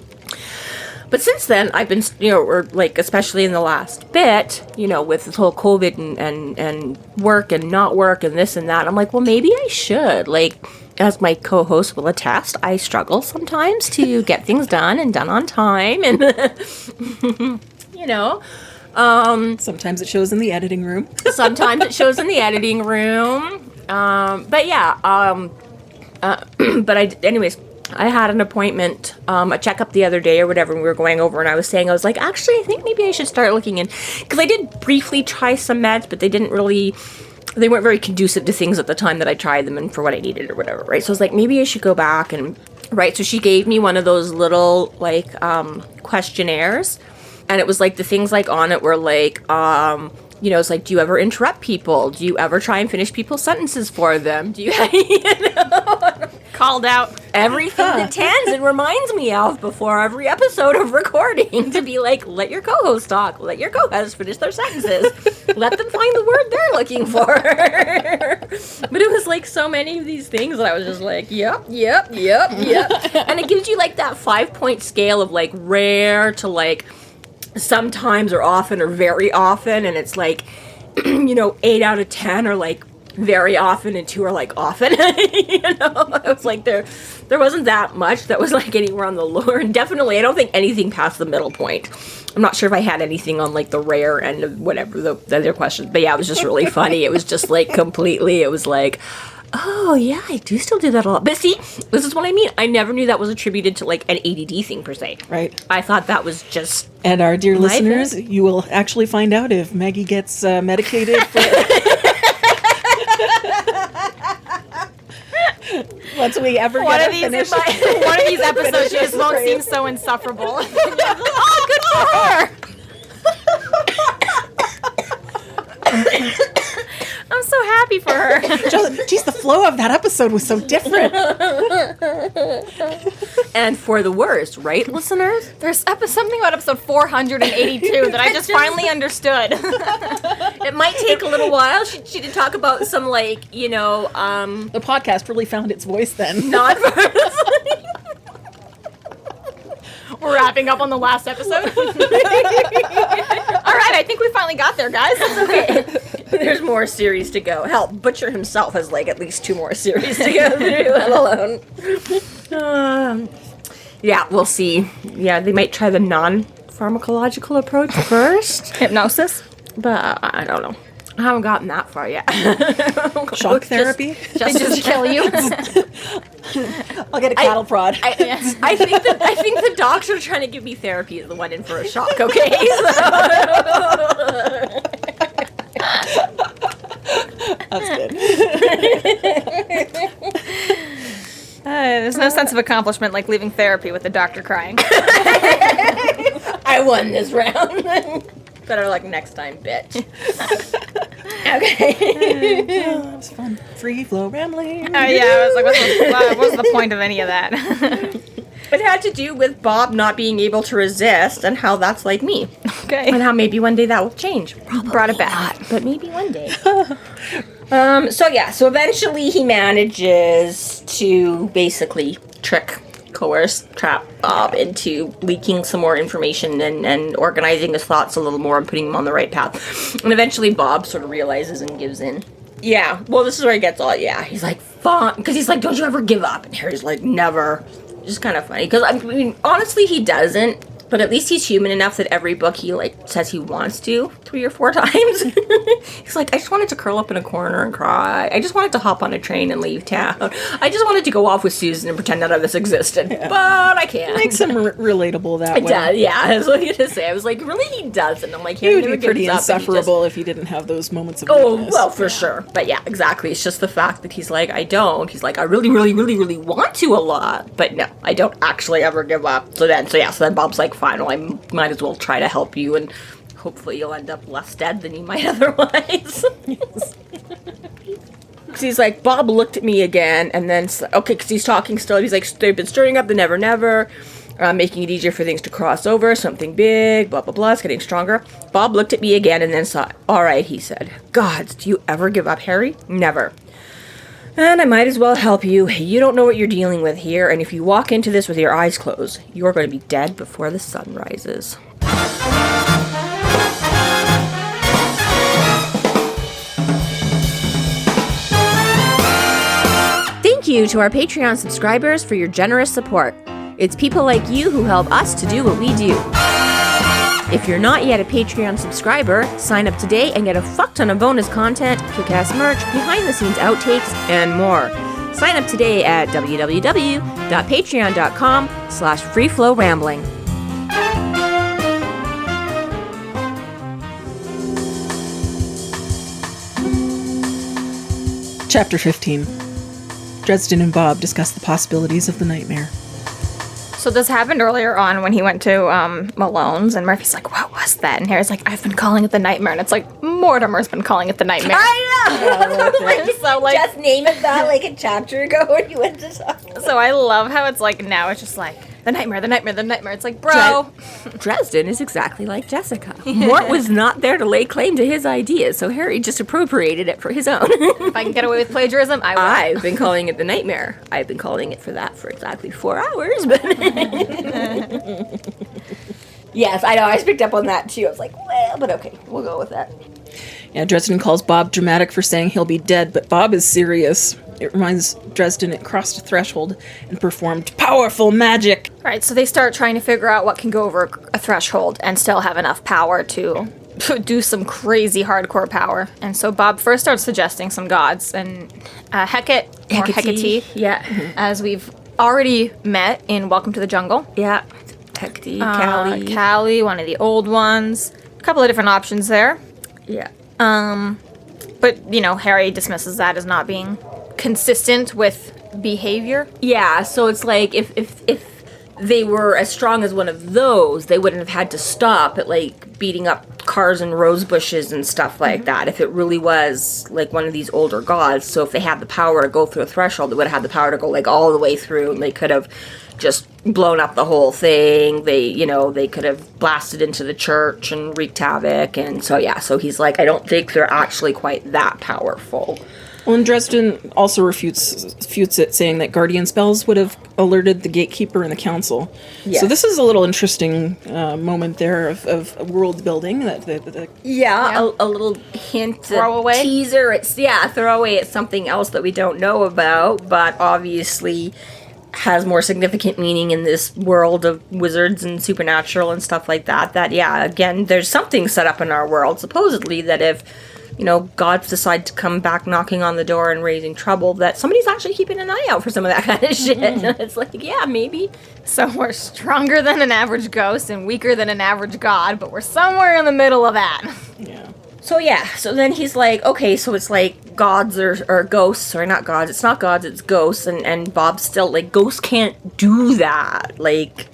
Speaker 1: But since then, I've been, or, like, especially in the last bit, with this whole COVID and work and not work and this and that, I'm like, well, maybe I should, like... As my co-host will attest, I struggle sometimes to get things done and done on time, and
Speaker 2: sometimes it shows in the editing room.
Speaker 1: Sometimes it shows in the editing room. But yeah. Anyways, I had an appointment, a checkup the other day or whatever, and we were going over, and I was like, actually, I think maybe I should start looking in, because I did briefly try some meds, but they weren't very conducive to things at the time that I tried them and for what I needed or whatever, right? So I was like, maybe I should go back and, right? So she gave me one of those little, like, questionnaires, and it was like the things like on it were like, it's like, do you ever interrupt people? Do you ever try and finish people's sentences for them? Do you,
Speaker 3: called out.
Speaker 1: Everything that Tansenn reminds me of before every episode of recording to be like, let your co-host talk, let your co-host finish their sentences, let them find the word they're looking for. But it was like so many of these things that I was just like, yep. And it gives you like that 5-point scale of like rare to like sometimes or often or very often, and it's like, 8 out of 10 are like very often and 2 are like often. It was like there wasn't that much that was like anywhere on the lower, and definitely I don't think anything past the middle point. I'm not sure if I had anything on like the rare end of whatever the other questions, but yeah, it was just really funny. It was just like completely, it was like, oh yeah, I do still do that a lot. But see, this is what I mean. I never knew that was attributed to like an ADD thing per se.
Speaker 2: Right.
Speaker 1: I thought that was just.
Speaker 2: And our dear listeners, you will actually find out if Maggie gets medicated for. Once we ever
Speaker 3: One
Speaker 2: get
Speaker 3: of
Speaker 2: it
Speaker 3: these
Speaker 2: finished.
Speaker 3: one of these episodes, she just won't seem so insufferable. Oh, good for her. I'm so happy for her.
Speaker 2: Geez, the flow of that episode was so different.
Speaker 1: And for the worst, right, listeners?
Speaker 3: There's something about episode 482 that I just finally understood.
Speaker 1: It might take a little while. She did talk about some like,
Speaker 2: The podcast really found its voice then.
Speaker 1: non-verbs.
Speaker 3: We're wrapping up on the last episode. All right, I think we finally got there, guys.
Speaker 1: Okay. There's more series to go. Hell, Butcher himself has like at least 2 more series to go through, let alone. Yeah, we'll see. Yeah, they might try the non-pharmacological approach first.
Speaker 3: Hypnosis?
Speaker 1: But I don't know. I haven't gotten that far yet.
Speaker 2: Shock therapy?
Speaker 3: Just kill you.
Speaker 2: I'll get a cattle prod.
Speaker 1: I think the docs are trying to give me therapy is the one in for a shock, okay?
Speaker 2: That's good.
Speaker 3: There's no sense of accomplishment like leaving therapy with the doctor crying.
Speaker 1: I won this round. Better luck next time, bitch. Okay.
Speaker 2: That was fun. Free flow rambling.
Speaker 3: Yeah, I was like, what's the point of any of that?
Speaker 1: It had to do with Bob not being able to resist and how that's like me.
Speaker 3: Okay.
Speaker 1: And how maybe one day that will change.
Speaker 3: Brought it back.
Speaker 1: But maybe one day. So eventually he manages to basically coerce, trap Bob into leaking some more information and organizing his thoughts a little more and putting him on the right path. And eventually Bob sort of realizes and gives in. Yeah, well, this is where he gets all, he's like, fine, because he's like, don't you ever give up? And Harry's like, never. Just kind of funny, because I mean, honestly, he doesn't. But at least he's human enough that every book he, like, says he wants to 3 or 4 times. He's like, I just wanted to curl up in a corner and cry. I just wanted to hop on a train and leave town. I just wanted to go off with Susan and pretend none of this existed. Yeah. But I can't.
Speaker 2: It makes him relatable that way.
Speaker 1: It does, yeah. That's what I was going to say. I was like, really, he doesn't. I'm like,
Speaker 2: he would be pretty insufferable if he didn't have those moments of
Speaker 1: weakness. Well, for sure. But yeah, exactly. It's just the fact that he's like, I don't. He's like, I really, really, really, really want to a lot. But no, I don't actually ever give up. So then Bob's like, fine, well, I might as well try to help you, and hopefully you'll end up less dead than you might otherwise. Because he's like, Bob looked at me again, and then, okay, because he's talking still, he's like, they've been stirring up the never, making it easier for things to cross over, something big, blah, blah, blah, it's getting stronger. Bob looked at me again, and then saw, all right, he said, gods, do you ever give up, Harry? Never. And I might as well help you. You don't know what you're dealing with here, and if you walk into this with your eyes closed, you're going to be dead before the sun rises. Thank you to our Patreon subscribers for your generous support. It's people like you who help us to do what we do. If you're not yet a Patreon subscriber, sign up today and get a fuck ton of bonus content, kick-ass merch, behind-the-scenes outtakes, and more. Sign up today at www.patreon.com/freeflowrambling.
Speaker 2: Chapter 15. Dresden and Bob discuss the possibilities of the nightmare.
Speaker 3: So this happened earlier on when he went to Malone's, and Murphy's like, what was that? And Harry's like, I've been calling it the nightmare. And it's like, Mortimer's been calling it the nightmare.
Speaker 1: I know! That's right.
Speaker 3: So, like,
Speaker 1: Just name it that like a chapter ago when you went to talk.
Speaker 3: so I love how it's like now it's just like the nightmare. It's like, bro.
Speaker 1: Dresden is exactly like Jessica. Mort was not there to lay claim to his ideas, so Harry just appropriated it for his own.
Speaker 3: If I can get away with plagiarism, I will.
Speaker 1: I've been calling it the nightmare. I've been calling it for that for exactly 4 hours, but yes, I know. I just picked up on that too. I was like, well, but okay, we'll go with that.
Speaker 2: Yeah, Dresden calls Bob dramatic for saying he'll be dead, but Bob is serious. It reminds Dresden it crossed a threshold and performed powerful magic.
Speaker 3: Right, so they start trying to figure out what can go over a threshold and still have enough power to do some crazy hardcore power. And so Bob first starts suggesting some gods, and Hecate, or Hecate,
Speaker 1: Yeah.
Speaker 3: as we've already met in Welcome to the Jungle.
Speaker 1: Yeah. Hecate, Callie.
Speaker 3: Callie, one of the old ones. A couple of different options there.
Speaker 1: Yeah.
Speaker 3: But, Harry dismisses that as not being consistent with behavior.
Speaker 1: Yeah, so it's like if they were as strong as one of those, they wouldn't have had to stop at like beating up cars and rose bushes and stuff like that. If it really was like one of these older gods, so if they had the power to go through a threshold, they would have had the power to go like all the way through, and they could have just blown up the whole thing. They could have blasted into the church and wreaked havoc. And so so he's like, I don't think they're actually quite that powerful.
Speaker 2: Well, and Dresden also refutes it, saying that guardian spells would have alerted the gatekeeper and the council.
Speaker 1: Yes.
Speaker 2: So this is a little interesting moment there of world building. A
Speaker 1: little hint,
Speaker 3: Throwaway?
Speaker 1: teaser. It's throwaway. It's something else that we don't know about, but obviously has more significant meaning in this world of wizards and supernatural and stuff like that. Again, there's something set up in our world, supposedly, that if gods decide to come back knocking on the door and raising trouble, that somebody's actually keeping an eye out for some of that kind of shit. And it's like, maybe.
Speaker 3: So we're stronger than an average ghost and weaker than an average god, but we're somewhere in the middle of that.
Speaker 2: Yeah.
Speaker 1: So then he's like, okay, so it's like gods or ghosts, or not gods, it's not gods, it's ghosts, and Bob's still like, ghosts can't do that, like,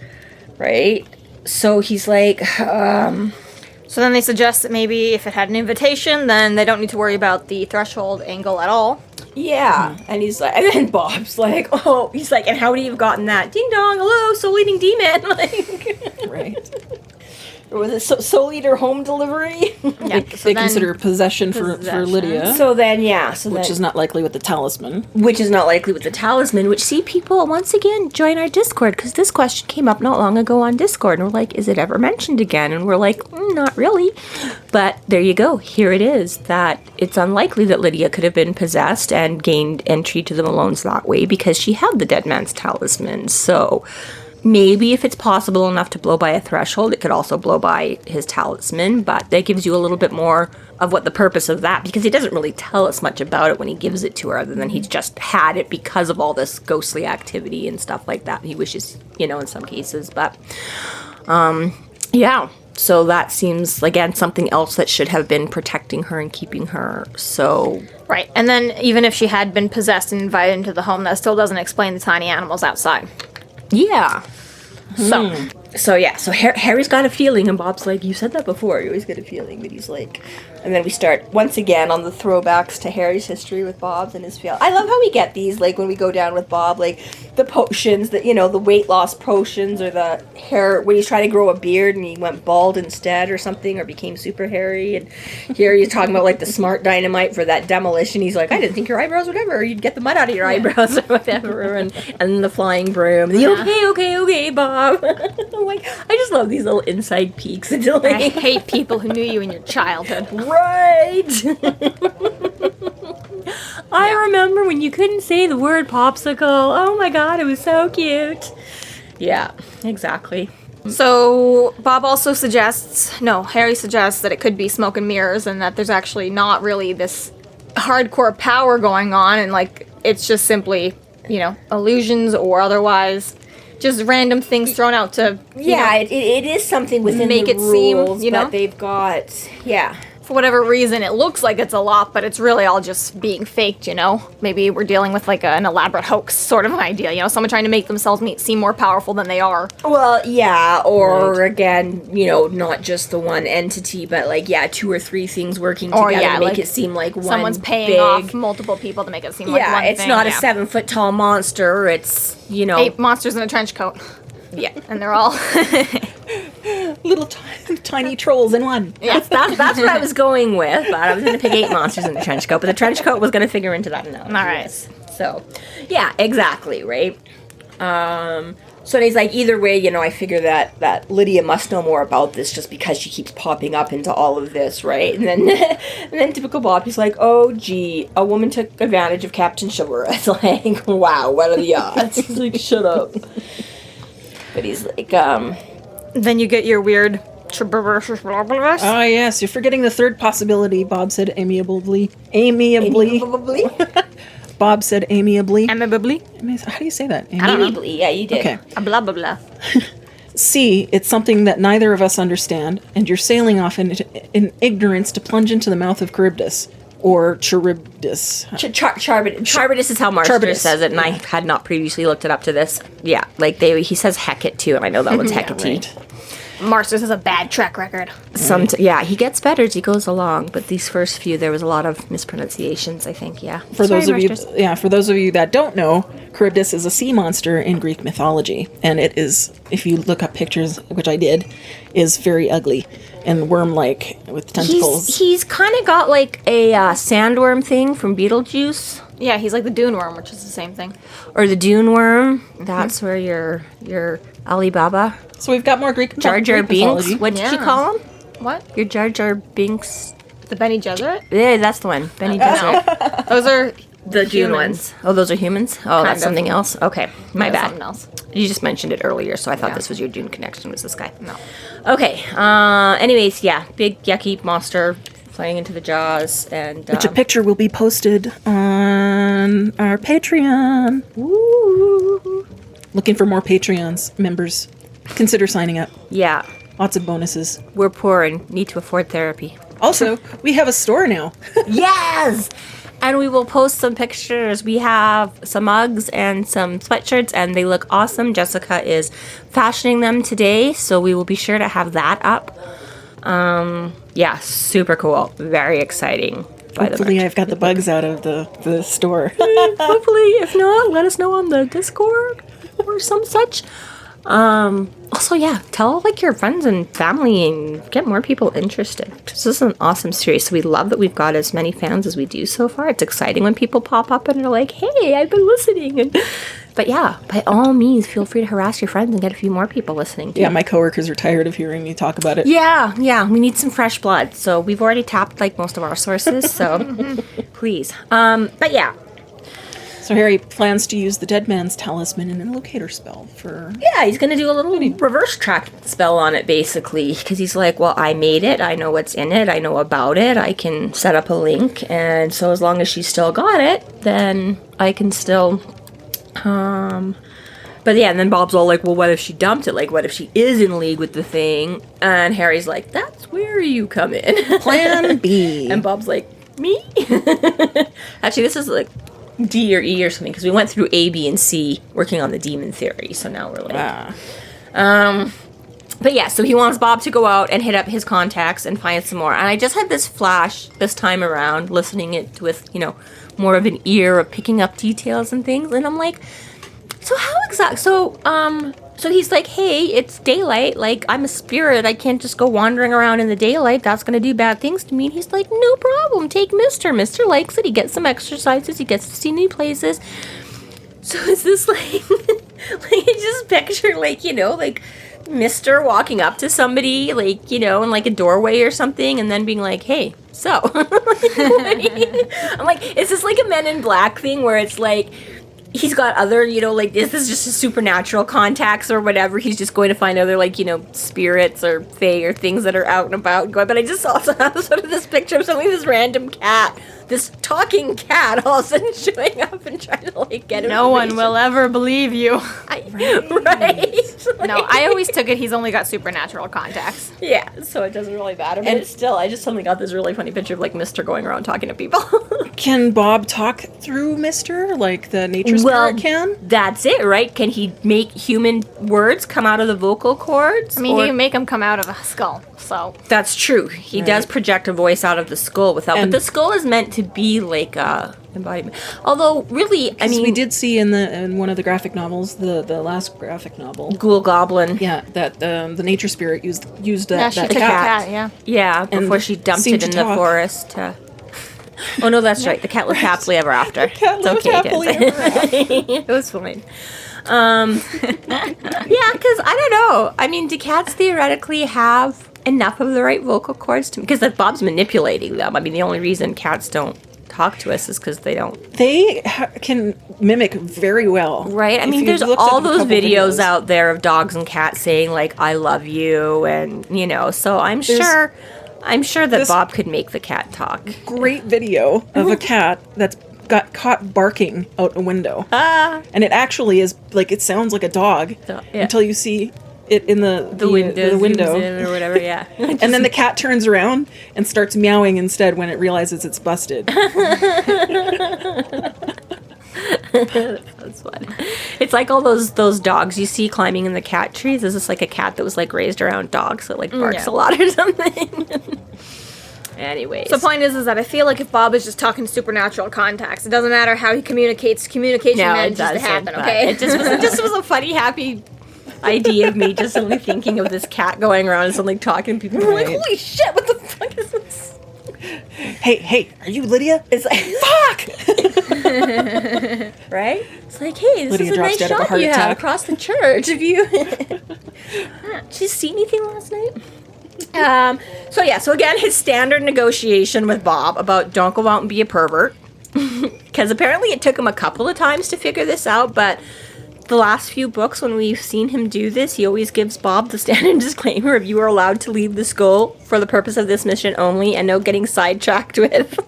Speaker 1: right? So he's like,
Speaker 3: So then they suggest that maybe if it had an invitation, then they don't need to worry about the threshold angle at all.
Speaker 1: yeah, and he's like, and then Bob's like, and how would he have gotten that? Ding dong, hello, soul eating demon, like,
Speaker 2: Right.
Speaker 1: or was it soul eater home delivery?
Speaker 3: Yeah,
Speaker 2: They consider possession for Lydia,
Speaker 1: So then,
Speaker 2: which is not likely with the talisman.
Speaker 1: Which is not likely with the talisman, which, see, people, once again, join our Discord, because this question came up not long ago on Discord, and we're like, is it ever mentioned again? And we're like, not really. But there you go. Here it is, that it's unlikely that Lydia could have been possessed and gained entry to the Malones that way, because she had the dead man's talisman. So maybe if it's possible enough to blow by a threshold, it could also blow by his talisman, but that gives you a little bit more of what the purpose of that, because he doesn't really tell us much about it when he gives it to her, other than he's just had it because of all this ghostly activity and stuff like that. He wishes, in some cases, but so that seems, again, something else that should have been protecting her and keeping her. So
Speaker 3: Right, and then even if she had been possessed and invited into the home, that still doesn't explain the tiny animals outside.
Speaker 1: yeah. So Harry's got a feeling, and Bob's like, you said that before, you always get a feeling, but he's like, and then we start once again on the throwbacks to Harry's history with Bob's and his feel. I love how we get these, like, when we go down with Bob, like, the potions, the weight loss potions, or the hair, when he's trying to grow a beard and he went bald instead or something, or became super hairy, and here he's talking about, like, the smart dynamite for that demolition. He's like, I didn't think your eyebrows would ever, you'd get the mud out of your eyebrows or whatever, and the flying broom. Okay, Bob. I'm like, I just love these little inside peeks into, like,
Speaker 3: I hate people who knew you in your childhood.
Speaker 1: right. I remember when you couldn't say the word popsicle. Oh my god, it was so cute. Yeah, exactly.
Speaker 3: So Bob also Harry suggests that it could be smoke and mirrors, and that there's actually not really this hardcore power going on, and like it's just simply, illusions or otherwise just random things thrown out to
Speaker 1: it is something within
Speaker 3: make
Speaker 1: the
Speaker 3: it seem,
Speaker 1: rules, but they've got
Speaker 3: for whatever reason, it looks like it's a lot, but it's really all just being faked, you know? Maybe we're dealing with like an elaborate hoax sort of an idea, you know? Someone trying to make themselves seem more powerful than they are.
Speaker 1: Well, yeah, or again, you know, not just the one entity, but like, yeah, 2 or 3 things working together to make it seem like one
Speaker 3: someone's paying
Speaker 1: big...
Speaker 3: off multiple people to make it seem like one thing.
Speaker 1: Yeah, it's not a 7-foot-tall monster, it's, you know...
Speaker 3: 8 monsters in a trench coat.
Speaker 1: Yeah.
Speaker 3: And they're all...
Speaker 2: Little tiny trolls in one.
Speaker 1: Yes, that's what I was going with, but I was going to pick 8 monsters in the trench coat, but the trench coat was going to figure into that analogy.
Speaker 3: All right.
Speaker 1: Yes. So, yeah, exactly, right? So he's like, either way, you know, I figure that Lydia must know more about this just because she keeps popping up into all of this, right? And then typical Bob, he's like, oh, gee, a woman took advantage of Captain Chivalrous. It's like, wow, what are the odds? He's like, shut up. But he's like,
Speaker 3: Then you get your weird...
Speaker 2: Oh, yes, you're forgetting the third possibility, Bob said amiably. Bob said amiably.
Speaker 3: Amicably?
Speaker 2: How do you say that?
Speaker 1: Amiably, yeah, you did.
Speaker 2: Okay.
Speaker 3: Blah, blah, blah.
Speaker 2: C, it's something that neither of us understand, and you're sailing off in ignorance to plunge into the mouth of Charybdis. Or Charybdis.
Speaker 1: Charybdis is how Marster says it, and I had not previously looked it up to this. Yeah, like he says Hecate too, and I know that one's Hecate.
Speaker 2: Right.
Speaker 3: Marsters has a bad track record.
Speaker 1: Yeah, he gets better as he goes along, but these first few, there was a lot of mispronunciations, I think, yeah.
Speaker 2: For those of you that don't know, Charybdis is a sea monster in Greek mythology, and it is, if you look up pictures, which I did, is very ugly and worm-like with tentacles.
Speaker 1: He's kind of got like a sandworm thing from Beetlejuice.
Speaker 3: Yeah, he's like the dune worm, which is the same thing.
Speaker 1: Or the dune worm. That's where your Alibaba.
Speaker 2: So we've got more Greek
Speaker 1: Jar Jar Binks. What did you call him?
Speaker 3: What?
Speaker 1: Your Jar Jar Binks.
Speaker 3: The Benny Gesserit?
Speaker 1: Yeah, that's the one. Benny Gesserit.
Speaker 3: Those are
Speaker 1: the dune ones. Oh, those are humans? Oh, that's something else? Okay, my bad.
Speaker 3: Something else.
Speaker 1: You just mentioned it earlier, so I thought this was your dune connection, was this guy.
Speaker 3: No.
Speaker 1: Okay, anyways, yeah, big yucky monster flying into the jaws, and...
Speaker 2: which a picture will be posted on our Patreon.
Speaker 1: Woo!
Speaker 2: Looking for more Patreons members. Consider signing up.
Speaker 1: Yeah.
Speaker 2: Lots of bonuses.
Speaker 1: We're poor and need to afford therapy.
Speaker 2: Also, we have a store now.
Speaker 1: Yes! And we will post some pictures. We have some mugs and some sweatshirts, and they look awesome. Jessica is fashioning them today, so we will be sure to have that up. Yeah, super cool. Very exciting.
Speaker 2: Hopefully I've got the bugs out of the store.
Speaker 1: Hopefully, if not, let us know on the Discord or some such. Also, yeah, tell like your friends and family and get more people interested. This is an awesome series. So we love that we've got as many fans as we do so far. It's exciting when people pop up and are like, hey, I've been listening. But yeah, by all means, feel free to harass your friends and get a few more people listening too.
Speaker 2: Yeah, my coworkers are tired of hearing me talk about it.
Speaker 1: Yeah, we need some fresh blood. So we've already tapped like most of our sources, so please. But yeah.
Speaker 2: So Harry plans to use the dead man's talisman and a locator spell for...
Speaker 1: Yeah, he's going to do a little reverse track spell on it, basically. Because he's like, well, I made it. I know what's in it. I know about it. I can set up a link. And so as long as she's still got it, then I can still... But yeah, and then Bob's all like, well, what if she dumped it? Like, what if she is in league with the thing? And Harry's like, that's where you come in.
Speaker 2: Plan B.
Speaker 1: And Bob's like, me? Actually, this is like... D or E or something, because we went through A, B, and C working on the demon theory, so now we're like... But yeah, so he wants Bob to go out and hit up his contacts and find some more. And I just had this flash this time around, listening it with, you know, more of an ear of picking up details and things, and I'm like, so how exactly... So he's like, hey, it's daylight. Like, I'm a spirit. I can't just go wandering around in the daylight. That's going to do bad things to me. And he's like, no problem. Take Mister. Mister likes it. He gets some exercises. He gets to see new places. So is this like, like, just picture, like, you know, like, Mister walking up to somebody, like, you know, in, like, a doorway or something, and then being like, hey, so. I'm like, is this like a Men in Black thing where it's like, he's got other, you know, like, this is just a supernatural contacts or whatever. He's just going to find other, like, you know, spirits or fae or things that are out and about. But I just also have sort of this picture of suddenly this random cat, this talking cat, all of a sudden showing up and trying to, like, get information.
Speaker 3: No one will ever believe you.
Speaker 1: Right?
Speaker 3: No, I always took it he's only got supernatural contacts.
Speaker 1: Yeah, so it doesn't really matter. But it's still, I just suddenly got this really funny picture of like Mr. going around talking to people.
Speaker 2: Can Bob talk through Mr. like the nature spirit can?
Speaker 1: That's it, right? Can he make human words come out of the vocal cords?
Speaker 3: I mean, he can make them come out of a skull, so.
Speaker 1: That's true. He does project a voice out of the skull but the skull is meant to be like a embodiment. Although, really, I mean,
Speaker 2: we did see in one of the graphic novels, the last graphic novel,
Speaker 1: Ghoul Goblin.
Speaker 2: Yeah, that the nature spirit used that
Speaker 3: She took
Speaker 2: cat.
Speaker 3: a cat, yeah.
Speaker 1: Yeah, before she dumped it in the forest. Oh no, that's right. The cat lived happily ever after.
Speaker 2: Cat lived happily ever after.
Speaker 1: It was fine. Yeah, because I don't know. I mean, do cats theoretically have enough of the right vocal cords to? Because Bob's manipulating them. I mean, the only reason cats don't talk to us is because they don't.
Speaker 2: They can mimic very well,
Speaker 1: right? I mean, there's all those videos out there of dogs and cats saying like "I love you," and so I'm sure that Bob could make the cat talk.
Speaker 2: Great video of a cat that's got caught barking out a window, and it actually is like it sounds like a dog until you see it in the window
Speaker 1: or whatever. Yeah,
Speaker 2: and then the cat turns around and starts meowing instead when it realizes it's busted.
Speaker 1: That's fun. It's like all those dogs you see climbing in the cat trees. Is this like a cat that was like raised around dogs, so it like barks a lot or something? Anyways,
Speaker 3: so the point is that I feel like if Bob is just talking supernatural contacts, it doesn't matter how he communicates. Communication manages to happen. Okay,
Speaker 1: it just was a funny, happy idea of me just suddenly thinking of this cat going around and suddenly talking to people. Right. Like, holy shit, what the fuck is this?
Speaker 2: Hey, are you Lydia?
Speaker 1: It's like, fuck! Right? It's like, hey, this
Speaker 2: Lydia
Speaker 1: is a nice shop you have across the church. Have you... Did you see anything last night? So again, his standard negotiation with Bob about don't go out and be a pervert. Because apparently it took him a couple of times to figure this out, but the last few books, when we've seen him do this, he always gives Bob the standard disclaimer of you are allowed to leave the school for the purpose of this mission only and no getting sidetracked with.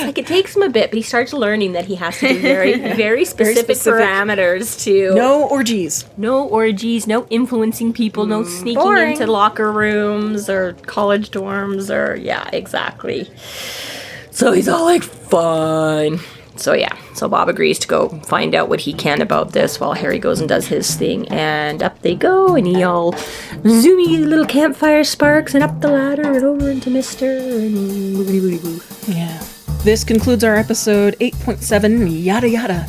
Speaker 1: Like, it takes him a bit, but he starts learning that he has to do very, very specific parameters to...
Speaker 2: No orgies.
Speaker 1: No orgies, no influencing people, no sneaking into locker rooms or college dorms or... Yeah, exactly. So he's all like, fine. So Bob agrees to go find out what he can about this while Harry goes and does his thing. And up they go, and he all zoomy little campfire sparks, and up the ladder and over into Mr. and boogity-boogity-boo.
Speaker 2: Yeah. This concludes our episode 8.7, Yadda Yadda.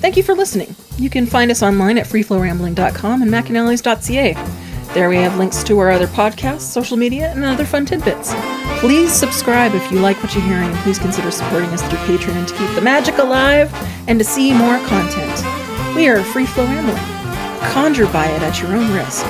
Speaker 2: Thank you for listening. You can find us online at freeflowrambling.com and McAnally's.ca. There we have links to our other podcasts, social media, and other fun tidbits. Please subscribe if you like what you're hearing, and please consider supporting us through Patreon to keep the magic alive and to see more content. We are Free Flow Rambling. Conjure by it at your own risk.